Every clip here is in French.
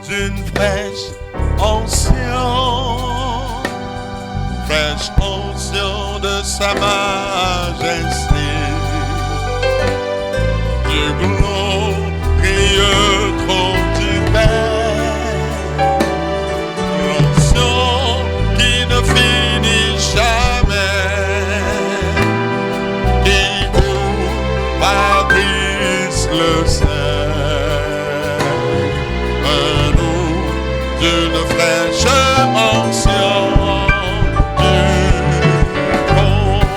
d'une fraîche onction, fraîche onction de sa majesté, du glorieux trône du Père, l'onction qui ne finit jamais, qui coule par Christ le Saint, nous d'une fraîche onction du trône,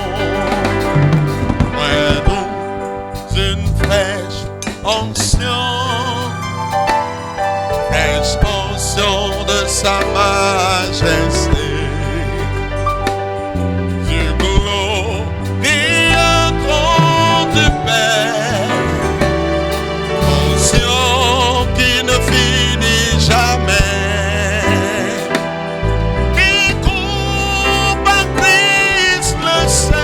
nous d'une fraîche onction, fraîche onction de sa majesté, du glorieux trône du Père, onction qui ne finit jamais, qui court par Christ le Saint,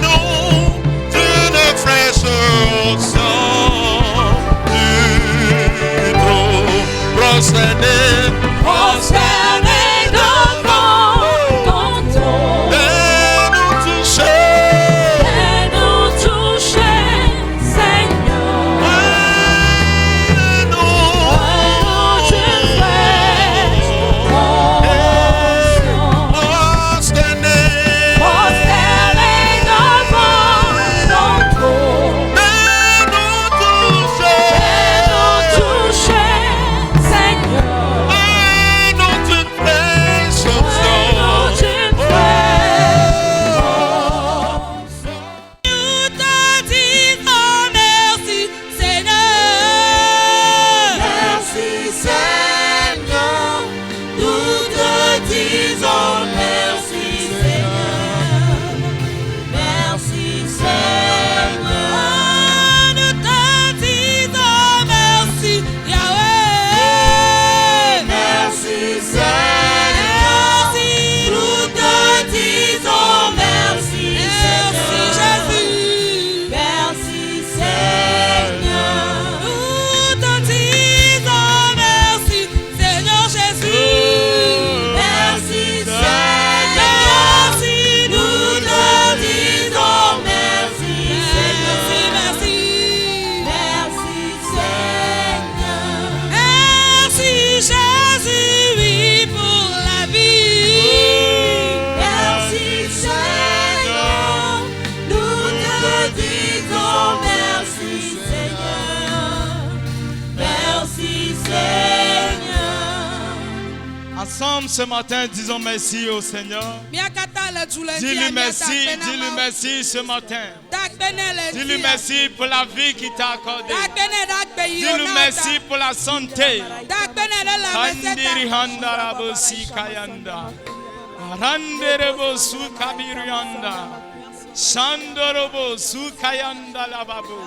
nous d'une fraîche onction du trône, prosternés devant ton trône, et nous toucher, Seigneur. nous d'une fraîche onction, prosternés, prosternés devant ton trône, et nous toucher, Seigneur. et nous d'une fraîche onction. D'une fraîche onction. Nous te disons merci, Seigneur. Merci Seigneur, nous te disons merci Seigneur, merci Seigneur, Nous te disons merci, Yahweh. merci Seigneur, nous te disons merci Seigneur, Jésus. merci Seigneur, Nous te disons merci, Seigneur Jésus. merci Seigneur, nous te disons merci Seigneur. Merci, Merci Seigneur, merci Jésus, oui, pour la vie. merci Seigneur, nous te disons merci Seigneur, merci Seigneur. Ensemble ce matin, disons merci au Seigneur. Dis-lui merci ce matin. Dis-lui merci pour la vie qu'il t'a accordée. Dis-lui merci pour la santé. Kandiri handarabo si kayanda. Randerebo su kabirianda. Shandorobo su kayanda lababo.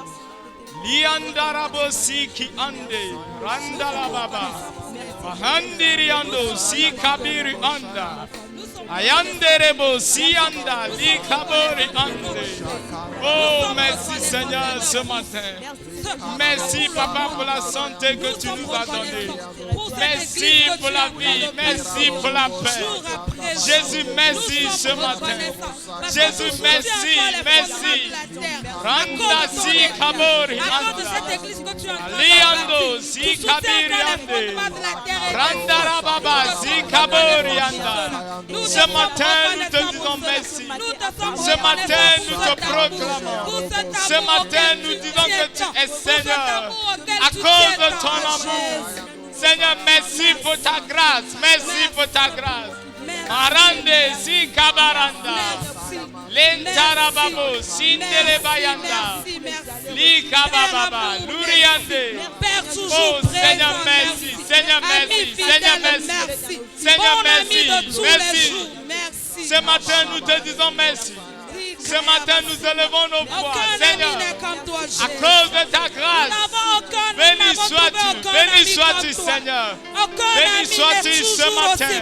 Liandarabo si ki ande. Randalababa. Handiri ando si kabiri anda. Ayanderebo si anda. Li kabori ande. Oh, merci Seigneur ce matin. Merci Papa pour la santé que tu nous as donnée. Merci pour la vie, merci pour la paix. Jésus, merci ce matin. Jésus, merci, merci. Randa si kabori anda. Liando si kabiri ande. Randa rababa si kabori anda. Ce matin, nous te disons merci. Ce matin, nous te proclamons. Ce matin, nous disons que tu es Seigneur. À cause de ton amour. Seigneur, merci pour ta grâce. Merci pour ta grâce. Arande si kabaranda. Lentarababo sindere bayanda. Li kabababa luriande. Oh Seigneur, merci. Seigneur, merci. Seigneur, merci. Seigneur, merci. Merci. Ce matin, nous te disons merci. Ce matin, nous élevons nos voix. Seigneur, à cause de ta grâce, béni sois-tu, Seigneur. Béni sois-tu ce matin.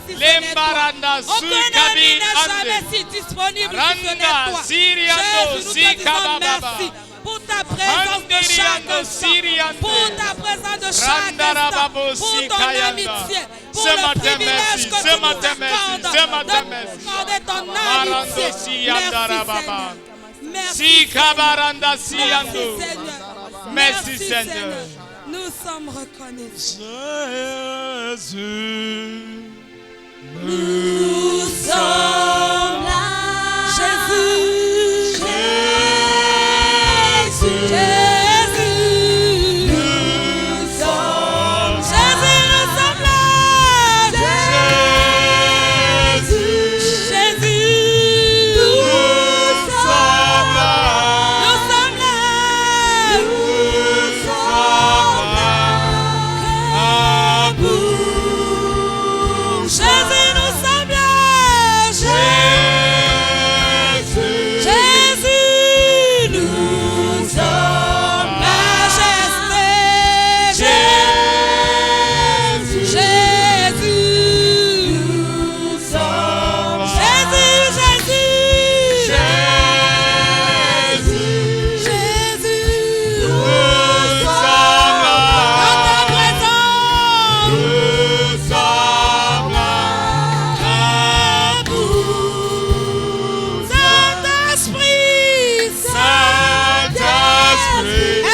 Lembaranda sukabi ande. Randa siriando sikababa. Pour ta présence de chaque instant, pour ta présence de chaque instant, pour ton amitié, pour le privilège que tu nous accordes d'accorder ton amitié. Merci Seigneur. Merci Seigneur. Nous sommes reconnaissants. Jésus. Nous sommes là. Jésus. Jésus. Jésus. Nous sommes Jésus, nous sommes là. Jésus. Jésus. Nous sommes là. Nous sommes là. Jésus, nous sommes là. Jésus, nous sommes majesté. Jésus, Nous sommes Jésus, Jésus, dans ta présence. Saint-Esprit,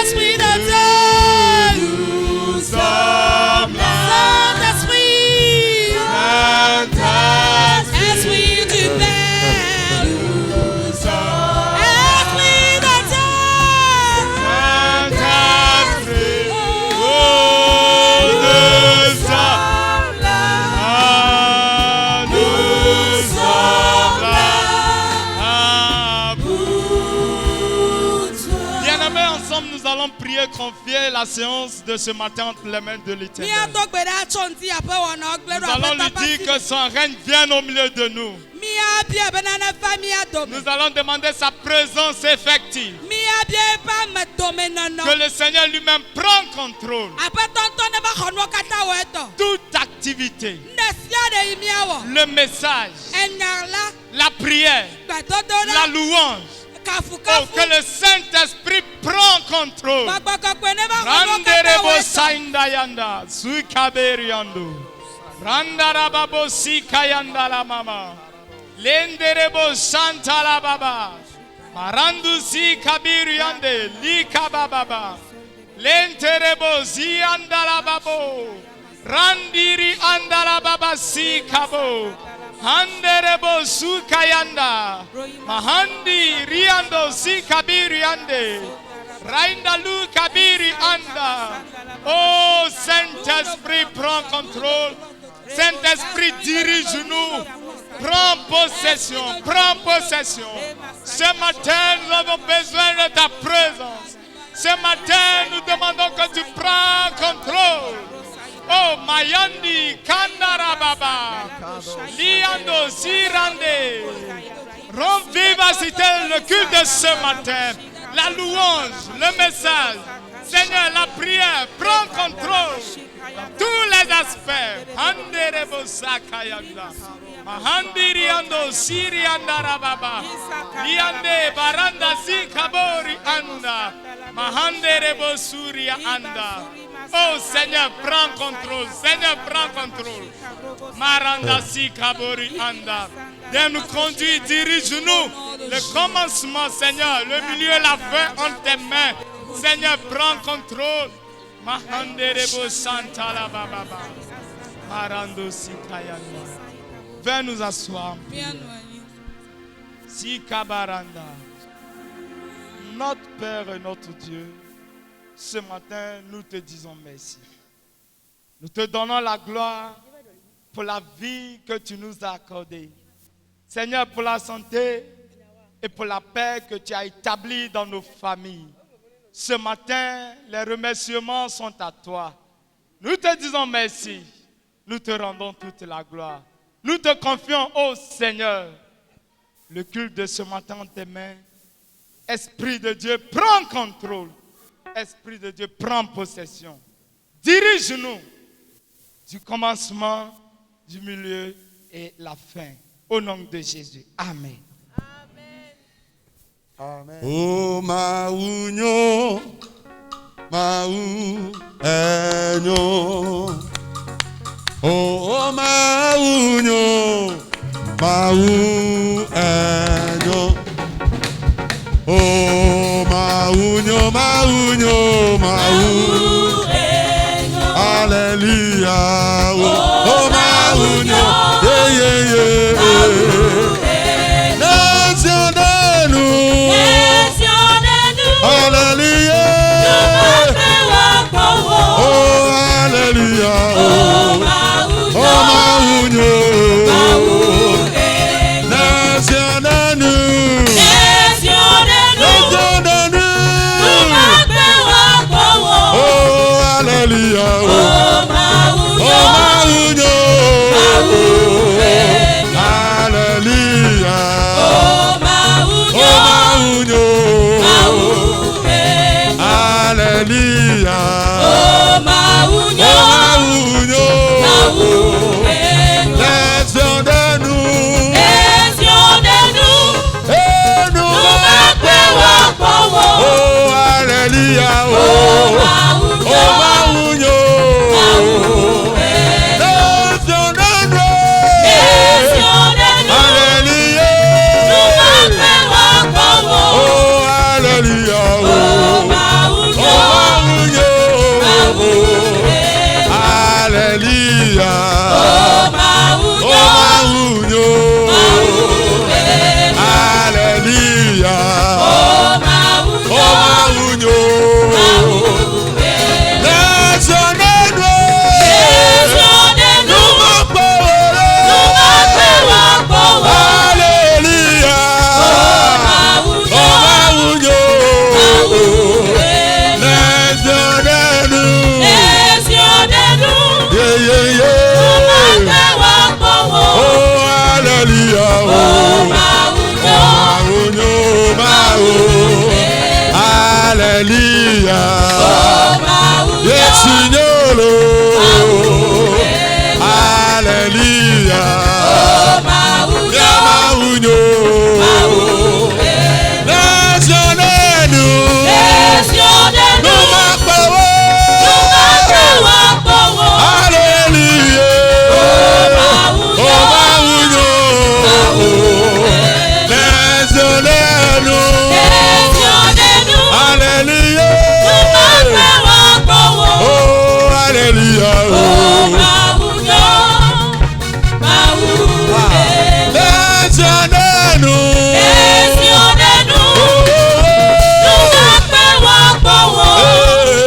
Esprit de Dieu, Saint-Esprit, Esprit du Père, Esprit de Bien-aimés, ensemble, nous allons prier, confier la séance de ce matin entre les mains de l'Éternel. Nous allons lui dire que son règne vienne au milieu de nous. Nous allons demander sa présence effective. Que le Seigneur lui-même prend contrôle. Toute activité, le message, la prière, la louange. Oh, que le Saint-Esprit prend contrôle. Randerebo saindayanda, sukaberiando. Randarababo sikayanda la mama. Lenderebo santa la baba. Marandu sikabiriande, likababa. Lenterebo zianda la babo. Randiri anda la baba sikabo. Handerebo sukayanda. Mahandi riando sikabiri ande. Raindalu kabiri anda. Oh Saint-Esprit, prends contrôle. Saint-Esprit, dirige-nous. Prends possession, prends possession. Ce matin, nous avons besoin de ta présence. Ce matin, nous demandons que tu prends contrôle. Oh, Mayandi, Kandarababa, Liando, Sirande. Rends vivacité le culte de ce matin. La louange, le message. Seigneur, la prière, prends contrôle. Tous les aspects. Handerebo Sakayanda. Mahandiriando, Siriandarababa. Liande, Baranda, Sikabori, Anda. Mahanderebo Suria, Anda. Oh Seigneur, prends contrôle. Seigneur, prends contrôle. Maranda Sikabori Anda. Viens nous conduire, dirige-nous. Le commencement, Seigneur, le milieu et la fin en tes mains. Seigneur, prends contrôle. Mahanderebo Santa la Baba. Marando Sikayanda. Viens nous asseoir. Sikabaranda. Notre Père et notre Dieu, ce matin, nous te disons merci. Nous te donnons la gloire pour la vie que tu nous as accordée. Seigneur, pour la santé et pour la paix que tu as établie dans nos familles. Ce matin, les remerciements sont à toi. Nous te disons merci. Nous te rendons toute la gloire. Nous te confions, ô Seigneur, le culte de ce matin en tes mains. Esprit de Dieu, prends contrôle. Esprit de Dieu, prends possession. Dirige-nous du commencement, du milieu et la fin. Au nom de Jésus. Amen. Amen. O maunyo mau enyo. Oh maunyo, mau enyo. Oh maunyo, maunyo, mau enyo. Hallelujah. Oh maunyo, yeah yeah yeah. Nationenu, hallelujah. Oh hallelujah. Oh maunyo, nationenu, nationenu. Oh hallelujah. Oh maunyo, hallelujah. Oh maunyo, hallelujah. Oh maunyo, nationenu, enu. Oh hallelujah. Oh maunyo, nationenu, hallelujah. Oh hallelujah. Oh maunyo, hallelujah. Oh maunyo, hallelujah. Oh maunyo, nationenu, hallelujah. Oh maunyo, nationenu, yeah yeah yeah. Oh hallelujah. Oh maunyo, hallelujah. Yes Signore, hallelujah. Yeah maunyo, nationenu, no mapawo, hallelujah. Oh maunyo, nationenu, hallelujah. Oh hallelujah. Nationenu,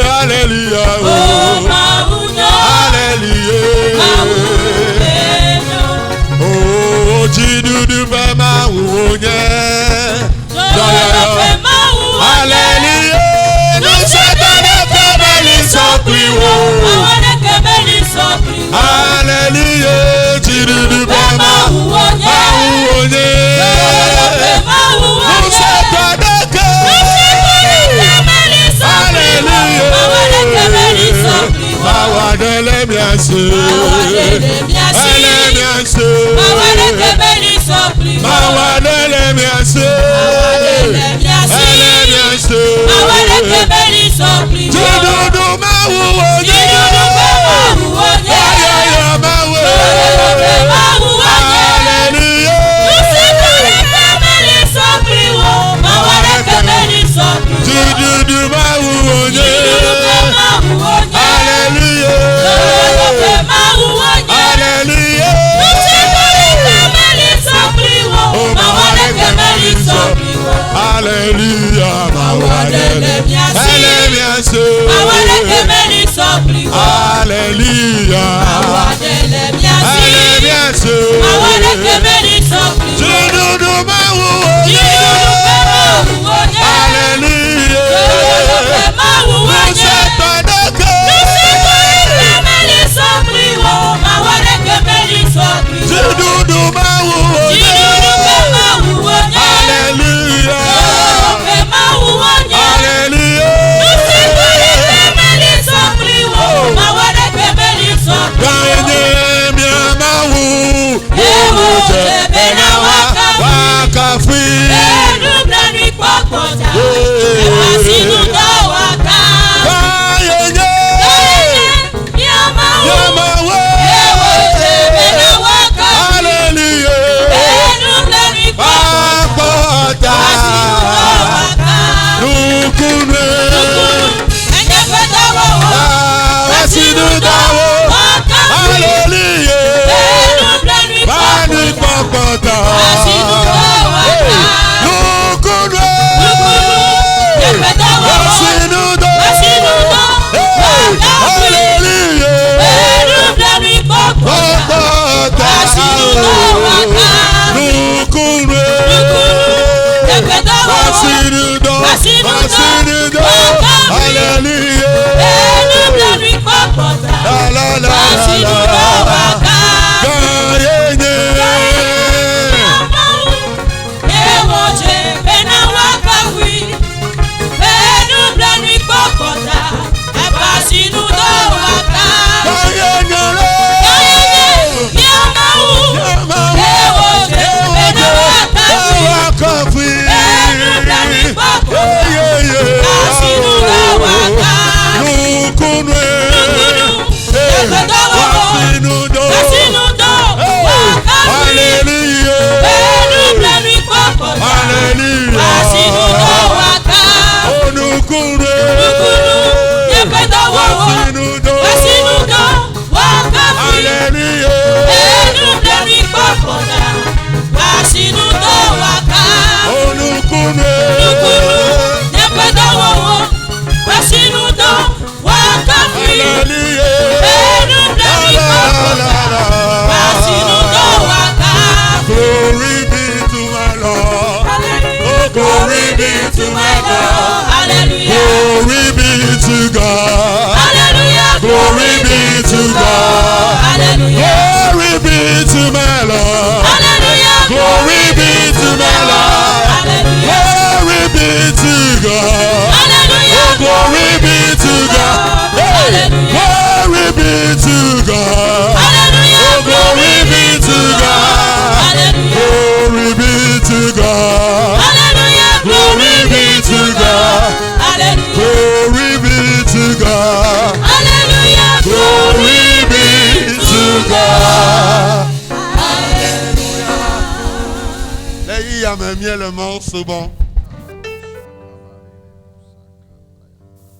hallelujah. Hallelujah. Oh jidudu be ma wonye. Hallelujah. Nous s'attendons que Béli s'oppriwo. Hallelujah. Jidudu be ma wonye. Nous s'attendons que hallelujah. Mawadele miase. Mawadele miase. Jidudu ma wonye. Ayaya ma wonye. Hallelujah. Jidudu ma wonye. Hallelujah. Hallelujah. Oh hallelujah. Mawadele miase. Hallelujah. Jidudu ma wonye. Hallelujah. Nous s'attendons que Jidudu ma wonye. Hallelujah. Hallelujah. Ganye mi ama wu. Wasinudo. Hallelujah. Onukune. Glory be to my Lord. Oh, glory be to my Lord. Glory be to God. Glory be to God. Glory be to my Lord. Glory be to my Lord. Glory be to God. Oh, glory be to God. Hey, glory be to God. Oh, glory be to God. Glory be to God. Glory be to God. Glory be to God. Glory be to God. Lẹ́yìn àmẹ́mí ẹlẹ́mọ́ ṣùgbọ́n.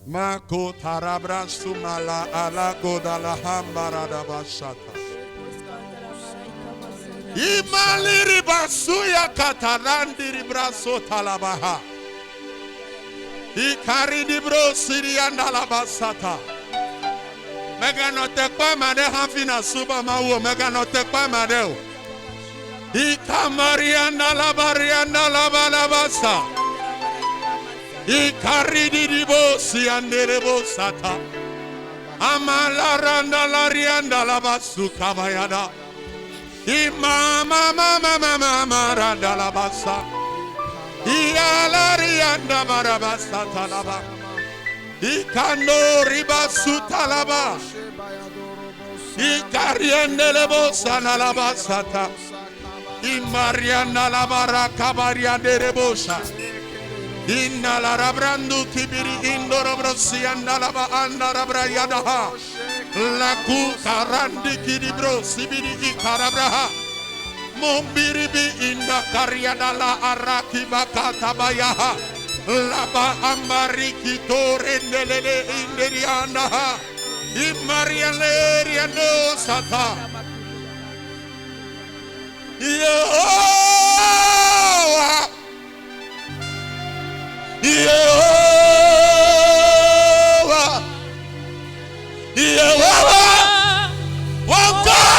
Mako tarabra sumala alagoda la hambara da bashata. Imaliri basuya katarandi ribraso talabaha. Ikari dibro sirianda la basata. Mega no tekpa made hafina suba mawo mega no tekpa made. Ikamarianda la barianda la balabasa. Ikari dibo siandere bosata. Amalaranda la rianda la basu kabayada. Imama mama mama randa la basa. Iyala rianda barabasa talaba. Ikando ribasu talaba. Ikariande lebo sana la basata. Imarianda la baraka bariande rebosha. Inna la rabrandu kibiri indoro brosi anda la ba anda rabrayadaha. La ku karandi kidibro sibiri ikarabraha. Mombiribi inda karyadala araki bakata bayaha. Laba ambariki torendelele inderianaha. Imarialeriano sata. Yehovah. Yehovah. Yehovah. One God.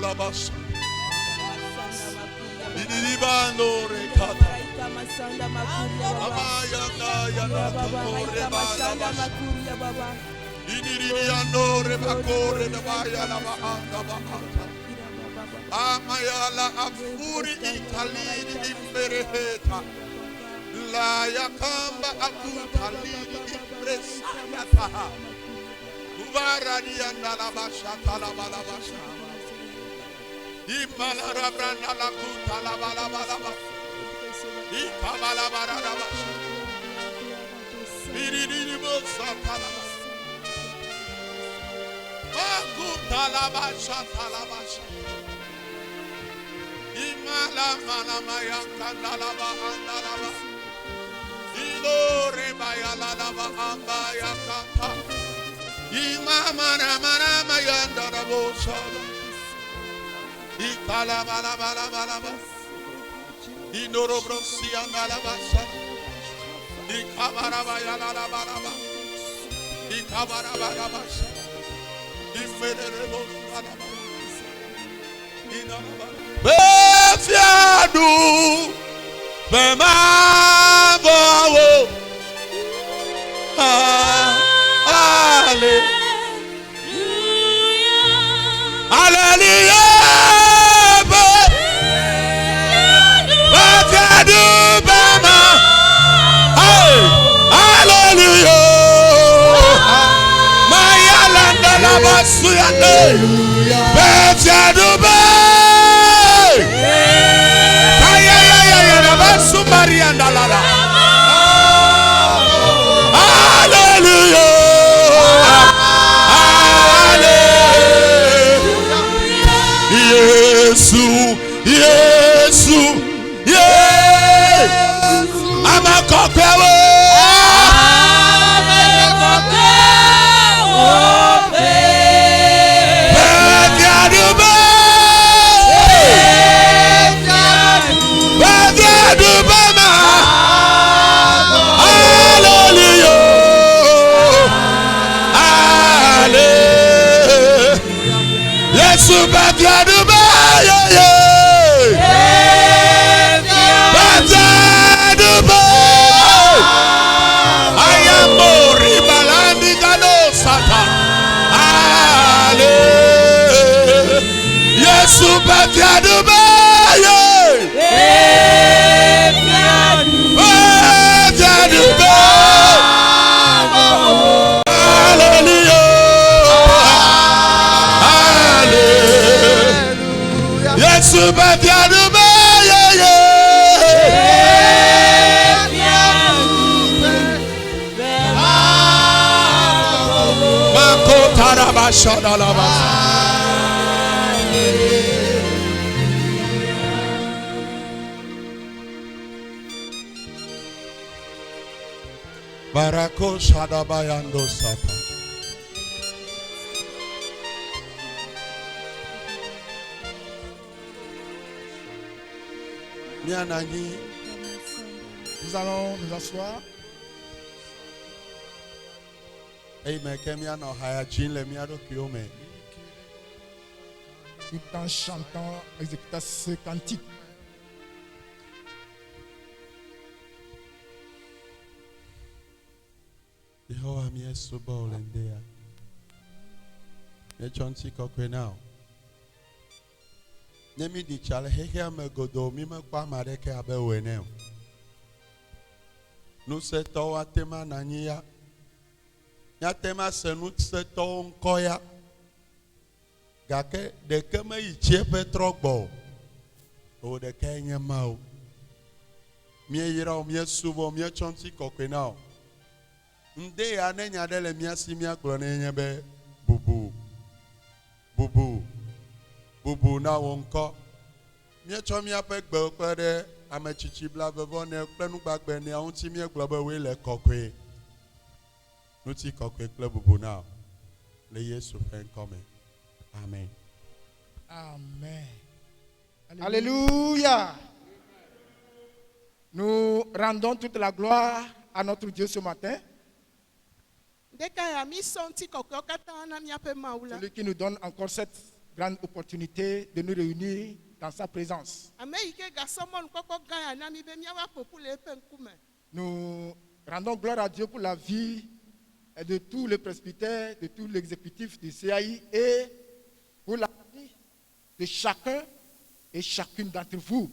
Alabas. Idibando rekata. Amayanda yana baba. Idiriando rebakore dabaya labahanda bahanda. Amayala afuri italini imbereheta. La yakamba akutalini impresayataha. Ubarani andalabasha talabalabasha. Imalarabranda la kutalabalabalaba. Ikabalabarabasha. Iridimosa talaba. Akutalabasha talabasha. Imala manamaya kandalaba andalaba. Ilore bayalalaba ambaya kata. Imamana manamaya andalabo. Ikalabalabalaba. Inorobrosi andalabasha. Ikabarabayalabalaba. Ikabarabalabasha. Ifererebosalabalaba. Befiadu Bemavowo Hallelujah. Befiadu Bema Hallelujah. Mayalanda Labasuyande Befiadu Bema Hallelujah. Yesu, I'm a cocktail. Barako Shadabayando Sata. Nous allons nous asseoir. Tout en chantant, exécutant ce cantique. Yehowa miesuba olendea. Yechonti kokwe now. Nemi di chale hehe megodo mime kwa mareke abe weneo. Nu se to atema nanyia. Ya tema senu se to nkoya. Gake de keme ichie petrogbo. O de kenye mau. Mie yira o mie subo mie chonti kokwe now. Nde ya nenya dele mia simia klone nyebe bubu na wonko mia chomia pe gbe kwede amechichi bla bevone plenu gbagbe ne ahun ti mie glo be we le kokwe nuti kokwe kle bubu na le Yesu fen come. Amen. Amen. Alléluia. Nous rendons toute la gloire à notre Dieu ce matin. Celui qui nous donne encore cette grande opportunité de nous réunir dans sa présence. Nous rendons gloire à Dieu pour la vie de tous les presbytères, de tout l'exécutif du CAI et pour la vie de chacun et chacune d'entre vous.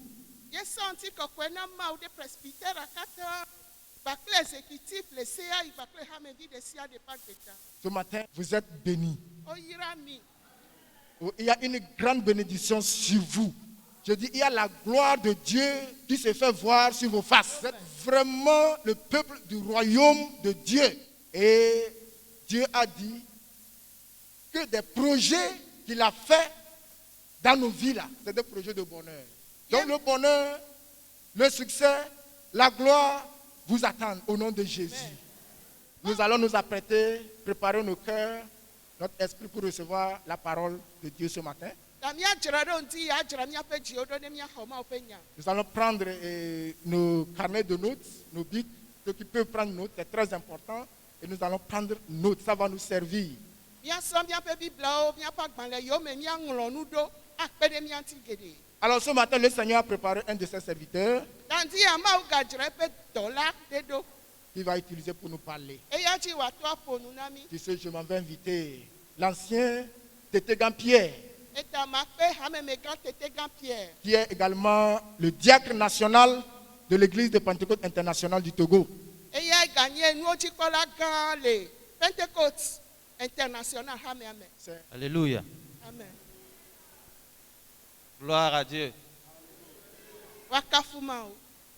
Ce matin, vous êtes bénis. Il y a une grande bénédiction sur vous. Je dis, il y a la gloire de Dieu qui se fait voir sur vos faces. Vous êtes vraiment le peuple du royaume de Dieu. Et Dieu a dit que des projets qu'il a fait dans nos vies là, c'est des projets de bonheur. Donc le bonheur, le succès, la gloire vous attendent au nom de Jésus. Nous allons nous apprêter, préparer nos cœurs, notre esprit pour recevoir la parole de Dieu ce matin. Nous allons prendre nos carnets de notes, nos bics, ceux qui peuvent prendre notes, c'est très important. Et nous allons prendre note, ça va nous servir. Alors ce matin, le Seigneur a préparé un de ses serviteurs qu'il va utiliser pour nous parler. Tu sais, je m'en vais inviter l'ancien Tétégan Pierre, qui est également le diacre national de l'église de Pentecôte internationale du Togo. Alléluia. Amen. Gloire à Dieu.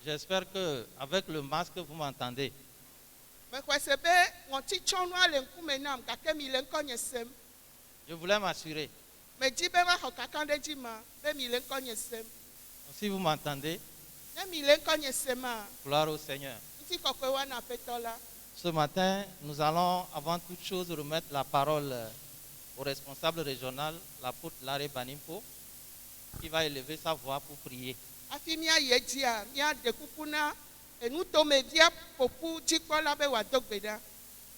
J'espère que avec le masque vous m'entendez. Je voulais m'assurer. Si vous m'entendez, gloire au Seigneur. Ce matin, nous allons avant toute chose remettre la parole au responsable régional, l'apôtre Larry Banimpo, qui va élever sa voix pour prier.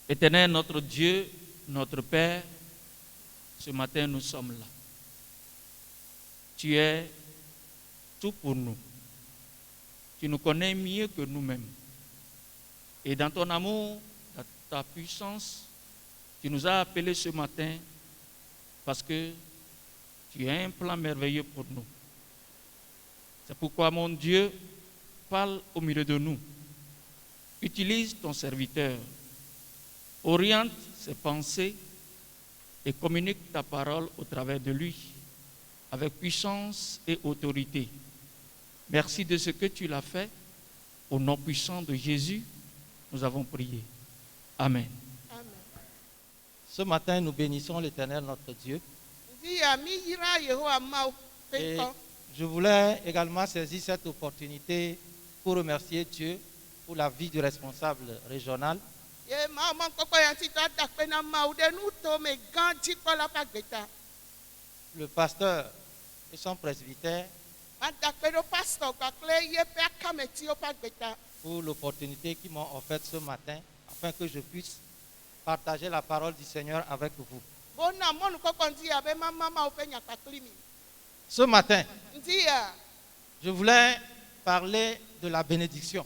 Éternel, notre Dieu, notre Père, ce matin nous sommes là. Tu es tout pour nous. Tu nous connais mieux que nous-mêmes. Et dans ton amour, dans ta puissance, tu nous as appelés ce matin parce que tu as un plan merveilleux pour nous. C'est pourquoi, mon Dieu, parle au milieu de nous. Utilise ton serviteur. Oriente ses pensées et communique ta parole au travers de lui, avec puissance et autorité. Merci de ce que tu l'as fait. Au nom puissant de Jésus, nous avons prié. Amen. Amen. Ce matin, nous bénissons l'Éternel, notre Dieu. Et je voulais également saisir cette opportunité pour remercier Dieu pour la vie du responsable régional. Le pasteur et son presbytère pour l'opportunité qu'ils m'ont offerte ce matin afin que je puisse partager la parole du Seigneur avec vous. Ce matin, je voulais parler de la bénédiction.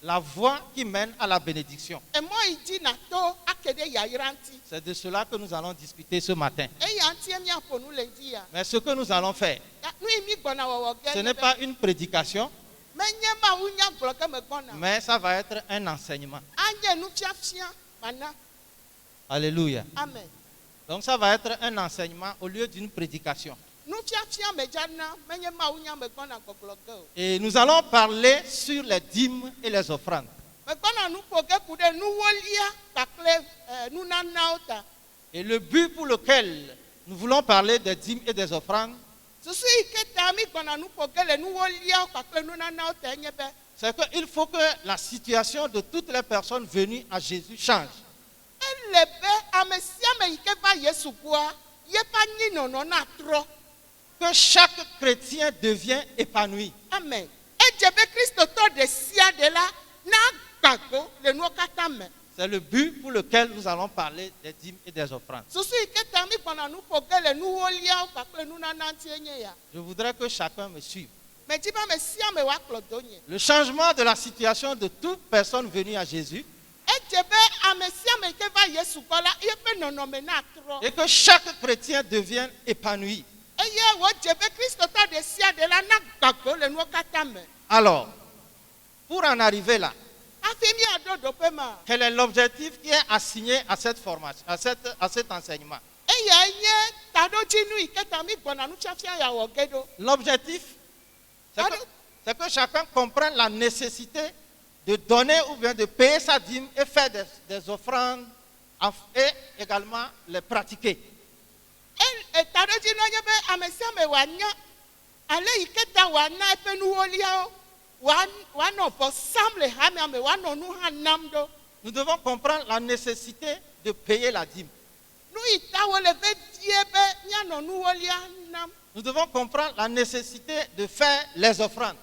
La voie qui mène à la bénédiction. C'est de cela que nous allons discuter ce matin. Mais ce que nous allons faire, ce n'est pas une prédication, mais ça va être un enseignement. Alléluia. Amen. Donc ça va être un enseignement au lieu d'une prédication. Et nous allons parler sur les dîmes et les offrandes. Et le but pour lequel nous voulons parler des dîmes et des offrandes, c'est qu'il faut que la situation de toutes les personnes venues à Jésus change. Que chaque chrétien devienne épanoui. Amen. C'est le but pour lequel nous allons parler des dîmes et des offrandes. Je voudrais que chacun me suive. Le changement de la situation de toute personne venue à Jésus et que chaque chrétien devienne épanoui. Alors, pour en arriver là, quel est l'objectif qui est assigné à cette formation, à cet enseignement? L'objectif, c'est que chacun comprenne la nécessité de donner ou bien de payer sa dîme et faire des offrandes et également les pratiquer. Nous devons comprendre la nécessité de payer la dîme. Nous devons comprendre la nécessité de faire les offrandes.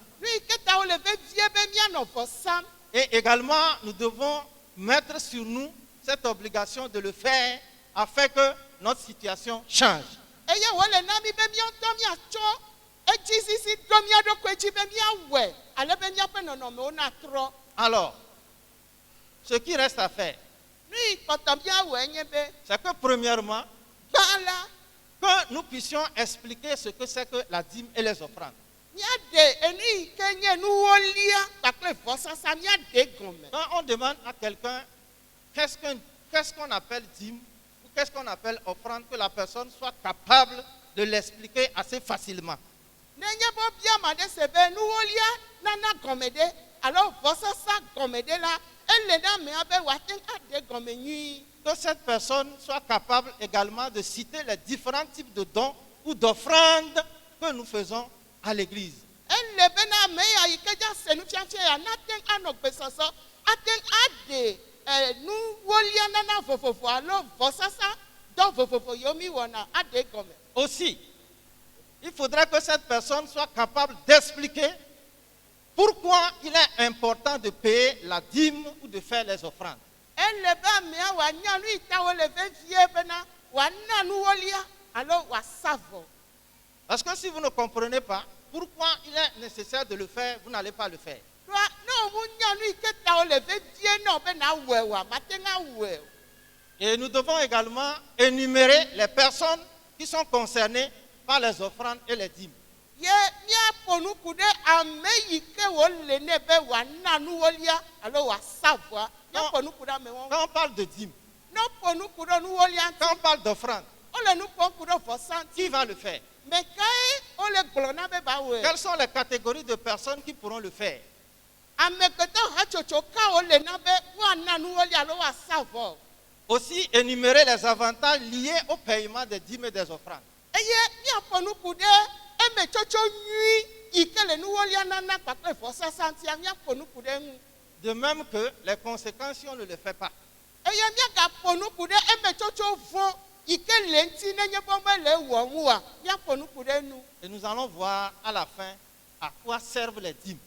Et également, nous devons mettre sur nous cette obligation de le faire afin que notre situation change. Alors, ce qui reste à faire, c'est que premièrement, que nous puissions expliquer ce que c'est que la dîme et les offrandes. Quand on demande à quelqu'un qu'est-ce qu'on appelle dîme ou qu'est-ce qu'on appelle offrande, que la personne soit capable de l'expliquer assez facilement. Que cette personne soit capable également de citer les différents types de dons ou d'offrandes que nous faisons à l'église. Aussi, il faudrait que cette personne soit capable d'expliquer pourquoi il est important de payer la dîme ou de faire les offrandes. Parce que si vous ne comprenez pas pourquoi il est nécessaire de le faire, vous n'allez pas le faire. Et nous devons également énumérer les personnes qui sont concernées par les offrandes et les dîmes. Quand on parle de dîmes, quand on parle d'offrandes, qui va le faire? Quelles sont les catégories de personnes qui pourront le faire? Aussi énumérer les avantages liés au paiement des dîmes et des offrandes. De même que les conséquences si on ne le fait pas. Et nous allons voir à la fin à quoi servent les dîmes.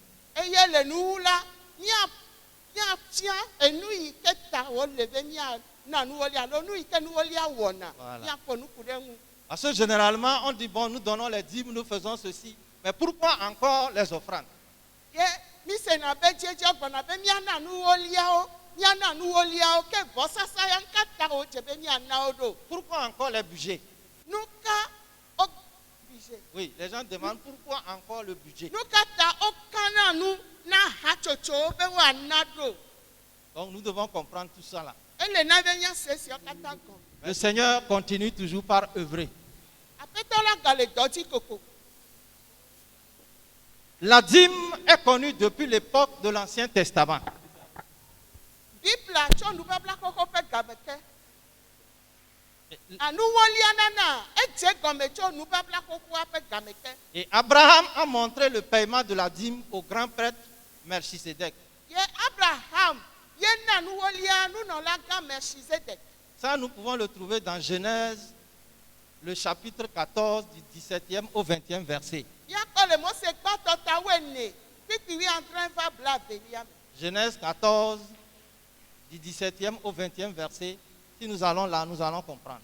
Voilà. Parce que généralement, on dit, bon, nous donnons les dîmes, nous faisons ceci. Mais pourquoi encore les offrandes? Pourquoi encore les budgets? Oui, les gens demandent pourquoi encore le budget. Donc nous devons comprendre tout ça là. Le Seigneur continue toujours par œuvrer. La dîme est connue depuis l'époque de l'Ancien Testament. Et Abraham a montré le paiement de la dîme au grand prêtre Melchisedec. Ça, nous pouvons le trouver dans Genèse, le chapitre 14, du 17e au 20e verset. Genèse 14, du 17e au 20e verset. Si nous allons là, nous allons comprendre.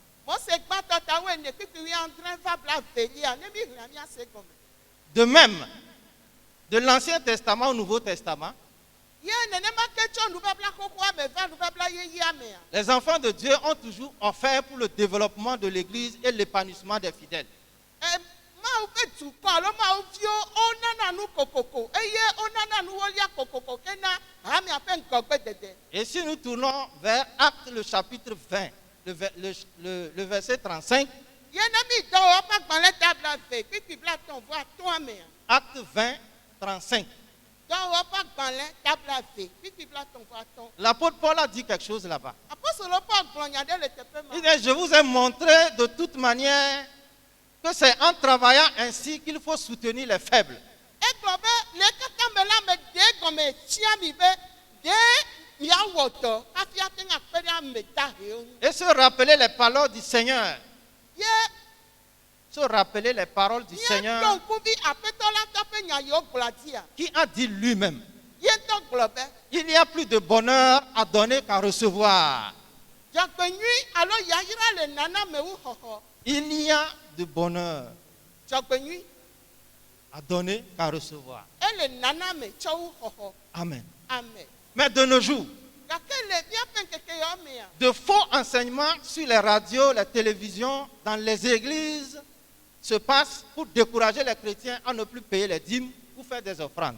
De même, de l'Ancien Testament au Nouveau Testament, les enfants de Dieu ont toujours offert pour le développement de l'Église et l'épanouissement des fidèles. Et si nous tournons vers Actes le chapitre 20, le verset 35, Actes 20, 35. L'apôtre Paul a dit quelque chose là-bas. Il dit, je vous ai montré de toute manière que c'est en travaillant ainsi qu'il faut soutenir les faibles. Et se rappeler les paroles du Seigneur. Se rappeler les paroles du Seigneur qui a dit lui-même, il y a plus de bonheur à donner qu'à recevoir. Il y a de bonheur à donner qu'à recevoir. Amen. Mais de nos jours, de faux enseignements sur les radios, les télévisions, dans les églises se passent pour décourager les chrétiens à ne plus payer les dîmes ou faire des offrandes.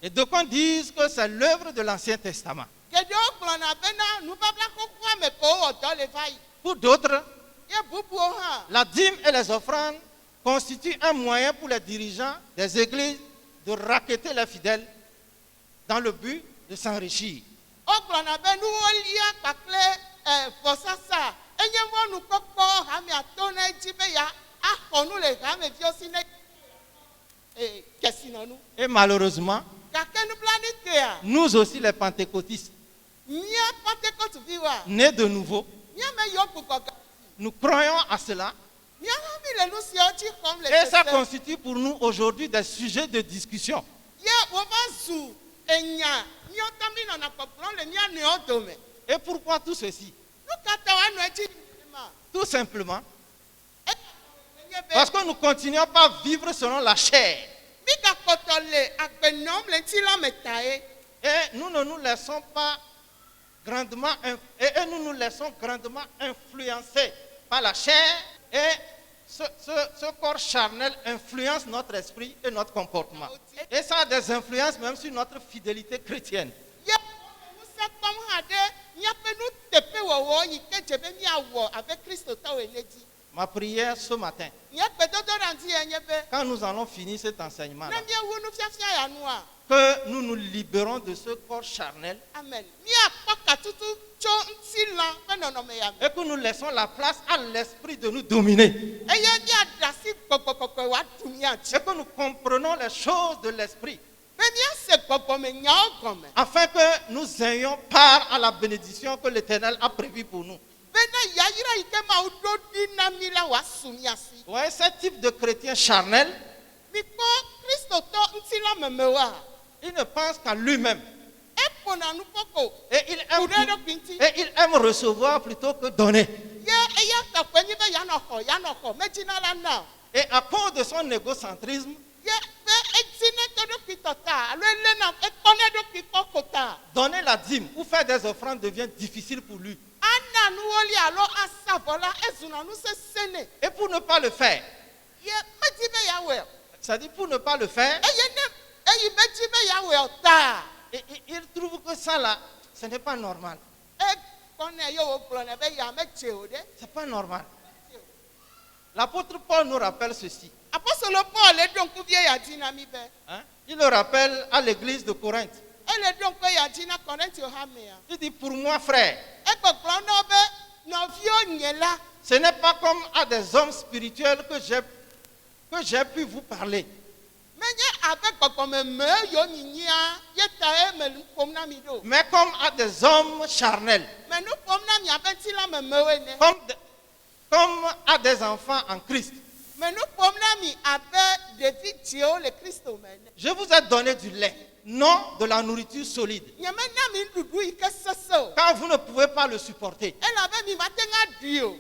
Et donc on dit que c'est l'œuvre de l'Ancien Testament. Pour d'autres, la dîme et les offrandes constituent un moyen pour les dirigeants des églises de racketter les fidèles dans le but de s'enrichir. Et malheureusement, nous aussi les pentecôtistes, nés de nouveau, nous croyons à cela. Et ça constitue pour nous aujourd'hui des sujets de discussion. Et pourquoi tout ceci? Tout simplement parce que nous ne continuons pas à vivre selon la chair. Et nous ne nous laissons pas grandement influencer par la chair. Et ce corps charnel influence notre esprit et notre comportement. Et ça a des influences même sur notre fidélité chrétienne. Ma prière ce matin, quand nous allons finir cet enseignement, que nous nous libérons de ce corps charnel et que nous laissons la place à l'esprit de nous dominer. Et que nous comprenons les choses de l'esprit. Afin que nous ayons part à la bénédiction que l'Éternel a prévue pour nous. Ouais, ce type de chrétien charnel, il ne pense qu'à lui-même. Et il aime recevoir plutôt que donner. Et à cause de son égocentrisme, donner la dîme ou faire des offrandes devient difficile pour lui. Et pour ne pas le faire, c'est-à-dire pour ne pas le faire, il trouve que ça là, ce n'est pas normal. C'est pas normal. L'apôtre Paul nous rappelle ceci. Hein? Il le rappelle à l'église de Corinthe. Il dit, pour moi, frère, ce n'est pas comme à des hommes spirituels que j'ai pu vous parler. Mais comme à des hommes charnels. Comme à des enfants en Christ. Je vous ai donné du lait, non de la nourriture solide. Car vous ne pouvez pas le supporter.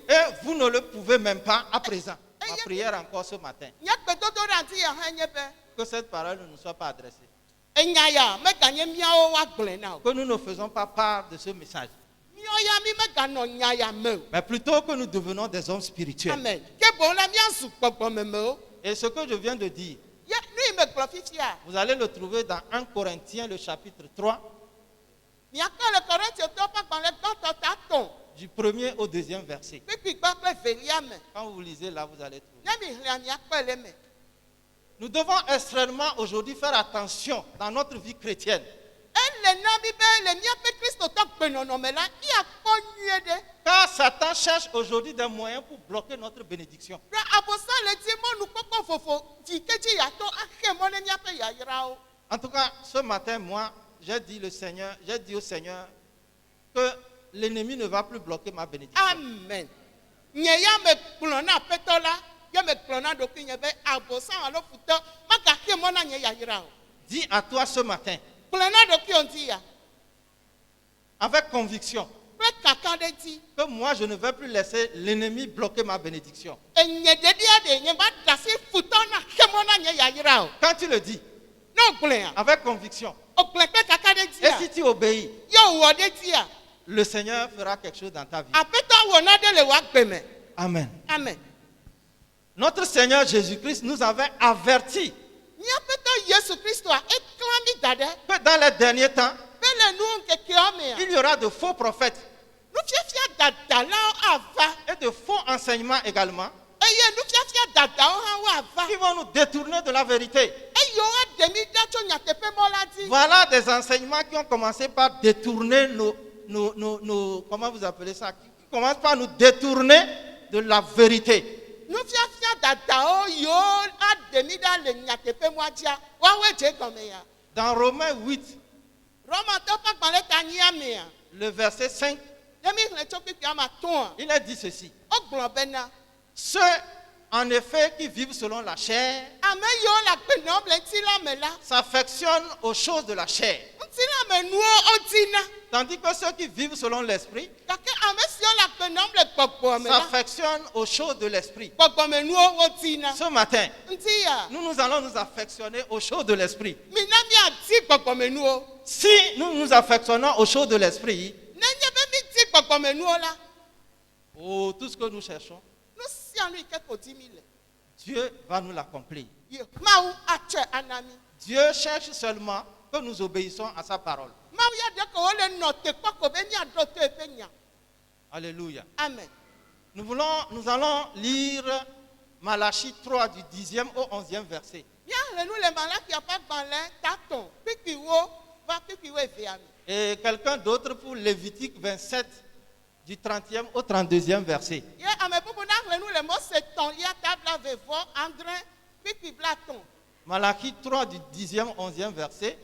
Et vous ne le pouvez même pas à présent. Ma prière encore ce matin. Que cette parole ne nous soit pas adressée. Que nous ne faisons pas part de ce message. Mais plutôt que nous devenons des hommes spirituels. Amen. Et ce que je viens de dire, vous allez le trouver dans 1 Corinthiens, le chapitre 3, du 1er au 2e verset. Quand vous lisez là, vous allez trouver. Nous devons extrêmement aujourd'hui faire attention dans notre vie chrétienne. Car Satan cherche aujourd'hui des moyens pour bloquer notre bénédiction. En tout cas, ce matin, moi, j'ai dit au Seigneur que l'ennemi ne va plus bloquer ma bénédiction. Amen. Dis à toi ce matin, avec conviction, que moi je ne vais plus laisser l'ennemi bloquer ma bénédiction. Quand tu le dis, avec conviction, et si tu obéis, le Seigneur fera quelque chose dans ta vie. Amen. Amen. Notre Seigneur Jésus-Christ nous avait averti que dans les derniers temps, il y aura de faux prophètes et de faux enseignements également qui vont nous détourner de la vérité. Voilà des enseignements qui ont commencé par détourner nos comment vous appelez ça, qui commencent par nous détourner de la vérité. Dans Romains 8, le verset 5, il a dit ceci. Ceux en effet qui vivent selon la chair s'affectionnent aux choses de la chair. Tandis que ceux qui vivent selon l'esprit s'affectionnent aux choses de l'esprit. Ce matin, nous allons nous affectionner aux choses de l'esprit. Si nous nous affectionnons aux choses de l'esprit, tout ce que nous cherchons, Dieu va nous l'accomplir. Dieu cherche seulement que nous obéissons à sa parole. Alléluia. Amen. Nous allons lire Malachie 3 du 10e au 11e verset. Et quelqu'un d'autre pour Lévitique 27 du 30e au 32e verset. Malachie 3 du 10e, 11e verset.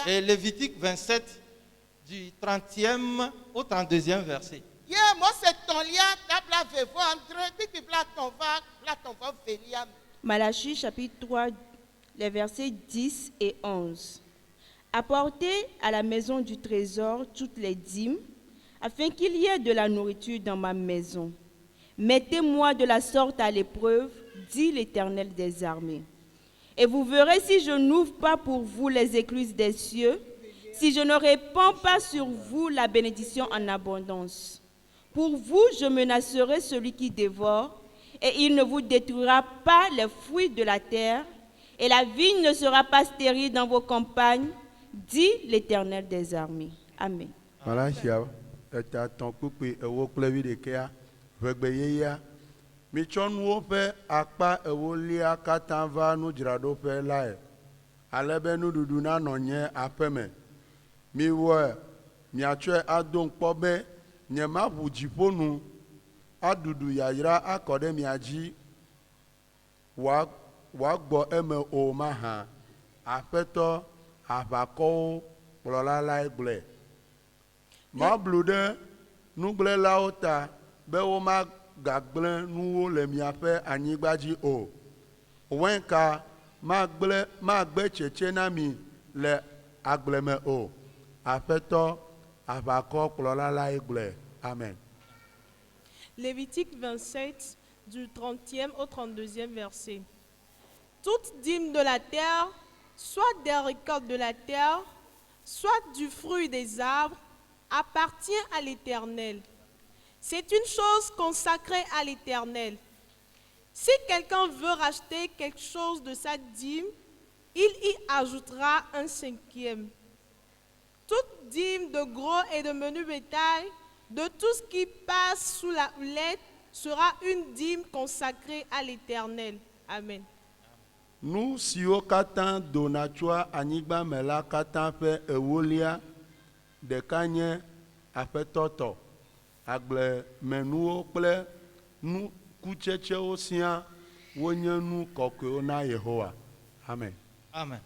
Et Lévitique 27 du 30e au 32e verset. Malachie chapitre 3, les versets 10 et 11. Apportez à la maison du trésor toutes les dîmes, afin qu'il y ait de la nourriture dans ma maison. Mettez-moi de la sorte à l'épreuve, dit l'Éternel des armées. Et vous verrez si je n'ouvre pas pour vous les écluses des cieux, si je ne répands pas sur vous la bénédiction en abondance. Pour vous, je menacerai celui qui dévore, et il ne vous détruira pas les fruits de la terre, et la vigne ne sera pas stérile dans vos campagnes, dit l'Éternel des armées. Amen. Mitsɔ nuwo ƒe akpa ewolia katã va nudzraɖoƒe lae, ale be nuɖuɖu nanɔ nye aƒe me. Miwɔe miatsɔe ado ŋkpɔ be nyemaʋu dziƒonu aɖuɖu yayra akɔ ɖe mia dzi wòagbɔ eme o mahã. Aƒetɔ aʋakɔwo kplɔla lae gblɔe. Mablu ɖe nugblẽlawo ta be gagblẽ nuwo le miaƒe anyigba dzi o. Wẽnka magbe tsetse na mi le agble me o. Aƒetɔ aʋakɔ kplɔla lae gblɔe. Amen. Lévitique 27, du 30e au 32e verset. Toute dîme de la terre, soit des récoltes de la terre, soit du fruit des arbres, appartient à l'Éternel. C'est une chose consacrée à l'Éternel. Si quelqu'un veut racheter quelque chose de sa dîme, il y ajoutera un 5e. Toute dîme de gros et de menu bétail, de tout ce qui passe sous la houlette, sera une dîme consacrée à l'Éternel. Amen. Nu siwo katã dona tsoa anyigba me la katã ƒe ewolia ɖeka nye aƒetɔ tɔ. Agblemenuwo kple nu kutsetsewo sia wonye nu kɔkɔewo na Yehowa. Amen. Amen.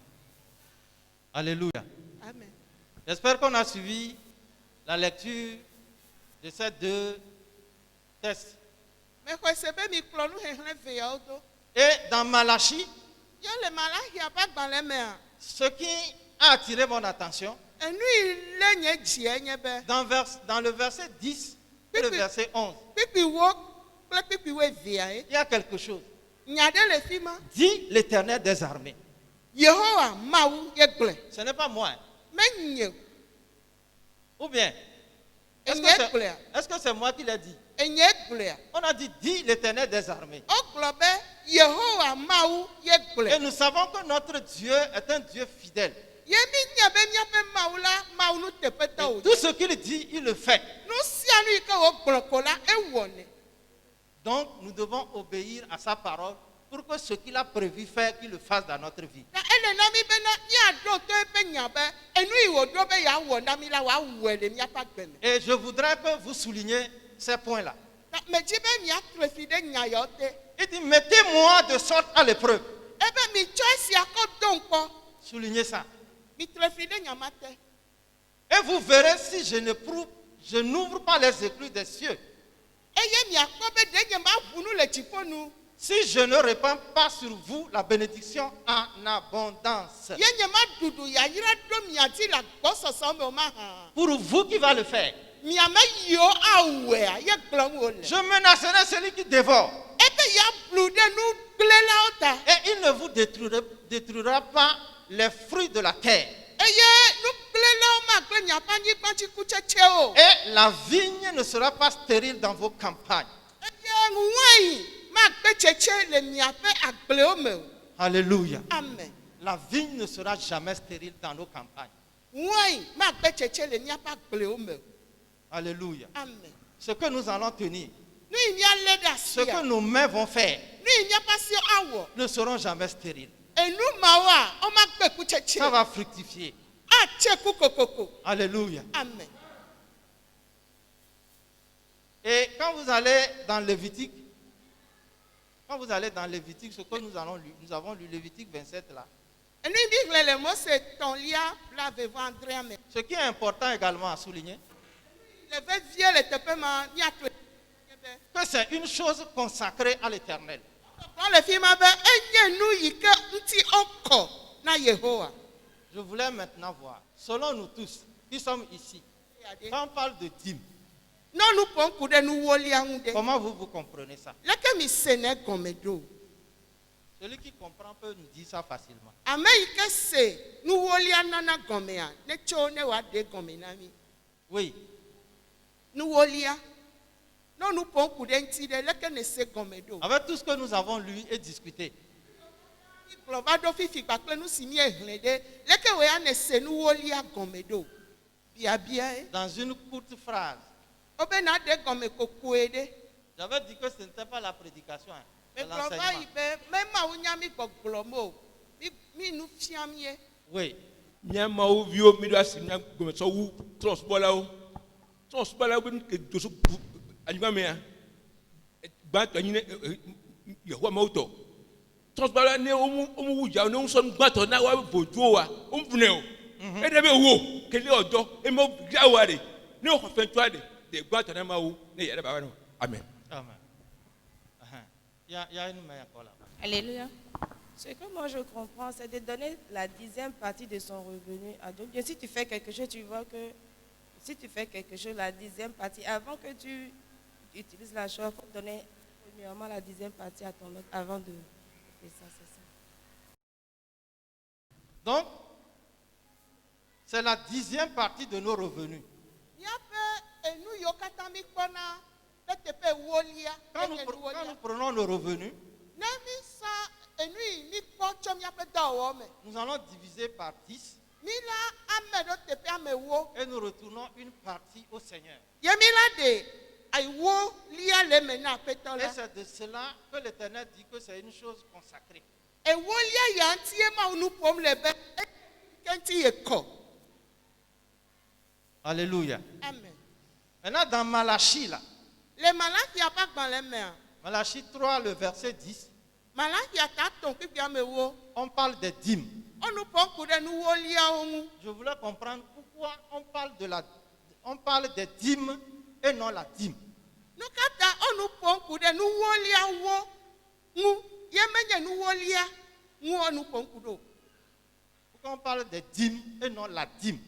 Alléluia. Amen. J'espère qu'on a suivi la lecture de ces deux textes. Et dans Malachie, ce qui a attiré mon attention, dans le verset 10 et le verset 11, il y a quelque chose. Dit l'Éternel des armées. Ce n'est pas moi. Ou bien, est-ce que c'est moi qui l'ai dit? On a dit l'Éternel des armées. Et nous savons que notre Dieu est un Dieu fidèle. Et tout ce qu'il dit, il le fait. Donc nous devons obéir à sa parole pour que ce qu'il a prévu faire, qu'il le fasse dans notre vie. Et je voudrais que vous souligniez ces points-là. Il dit, mettez-moi de sorte à l'épreuve. Soulignez ça. Et vous verrez si je n'ouvre pas les écluses des cieux. Si je ne répands pas sur vous la bénédiction en abondance. Pour vous qui va le faire. Je menacerai celui qui dévore. Et il ne vous détruira pas les fruits de la terre. Et la vigne ne sera pas stérile dans vos campagnes. Alléluia. Amen. La vigne ne sera jamais stérile dans nos campagnes. Alléluia. Amen. Ce que nous allons tenir, ce que nos mains vont faire, ne seront jamais stériles. Ça va fructifier. Alléluia. Amen. Et quand vous allez dans Lévitique, ce que nous avons lu Lévitique 27 là. Ce qui est important également à souligner, que c'est une chose consacrée à l'Éternel. Je voulais maintenant voir, selon nous tous qui sommes ici, quand on parle de dîme, comment vous comprenez ça? Celui qui comprend peut nous dire ça facilement. Oui. Avec tout ce que nous avons lu et discuté, dans une courte phrase, j'avais dit que ce n'était pas la prédication, c'est l'enseignement. Oui. Amen. Amen. Il y a une main encore là. Alléluia. Ce que moi je comprends, c'est de donner la 10e partie de son revenu à Dieu. Bien, si tu fais quelque chose, tu vois que si tu fais quelque chose, la 10e partie, avant que tu utilises la chose, il faut donner premièrement la 10e partie à ton autre avant de faire ça, c'est ça. Donc, c'est la 10e partie de nos revenus. Quand nous prenons nos revenus, nous allons diviser par 10 et nous retournons une partie au Seigneur. Et c'est de cela que l'Éternel dit que c'est une chose consacrée. Alléluia. Amen. Maintenant, dans Malachie, là, Les malades qui a pas dans les mains. Malachie 3, le verset 10, on parle des dîmes. Je voulais comprendre pourquoi on parle des dîmes et non la dîme. Pourquoi on parle des dîmes et non la dîme?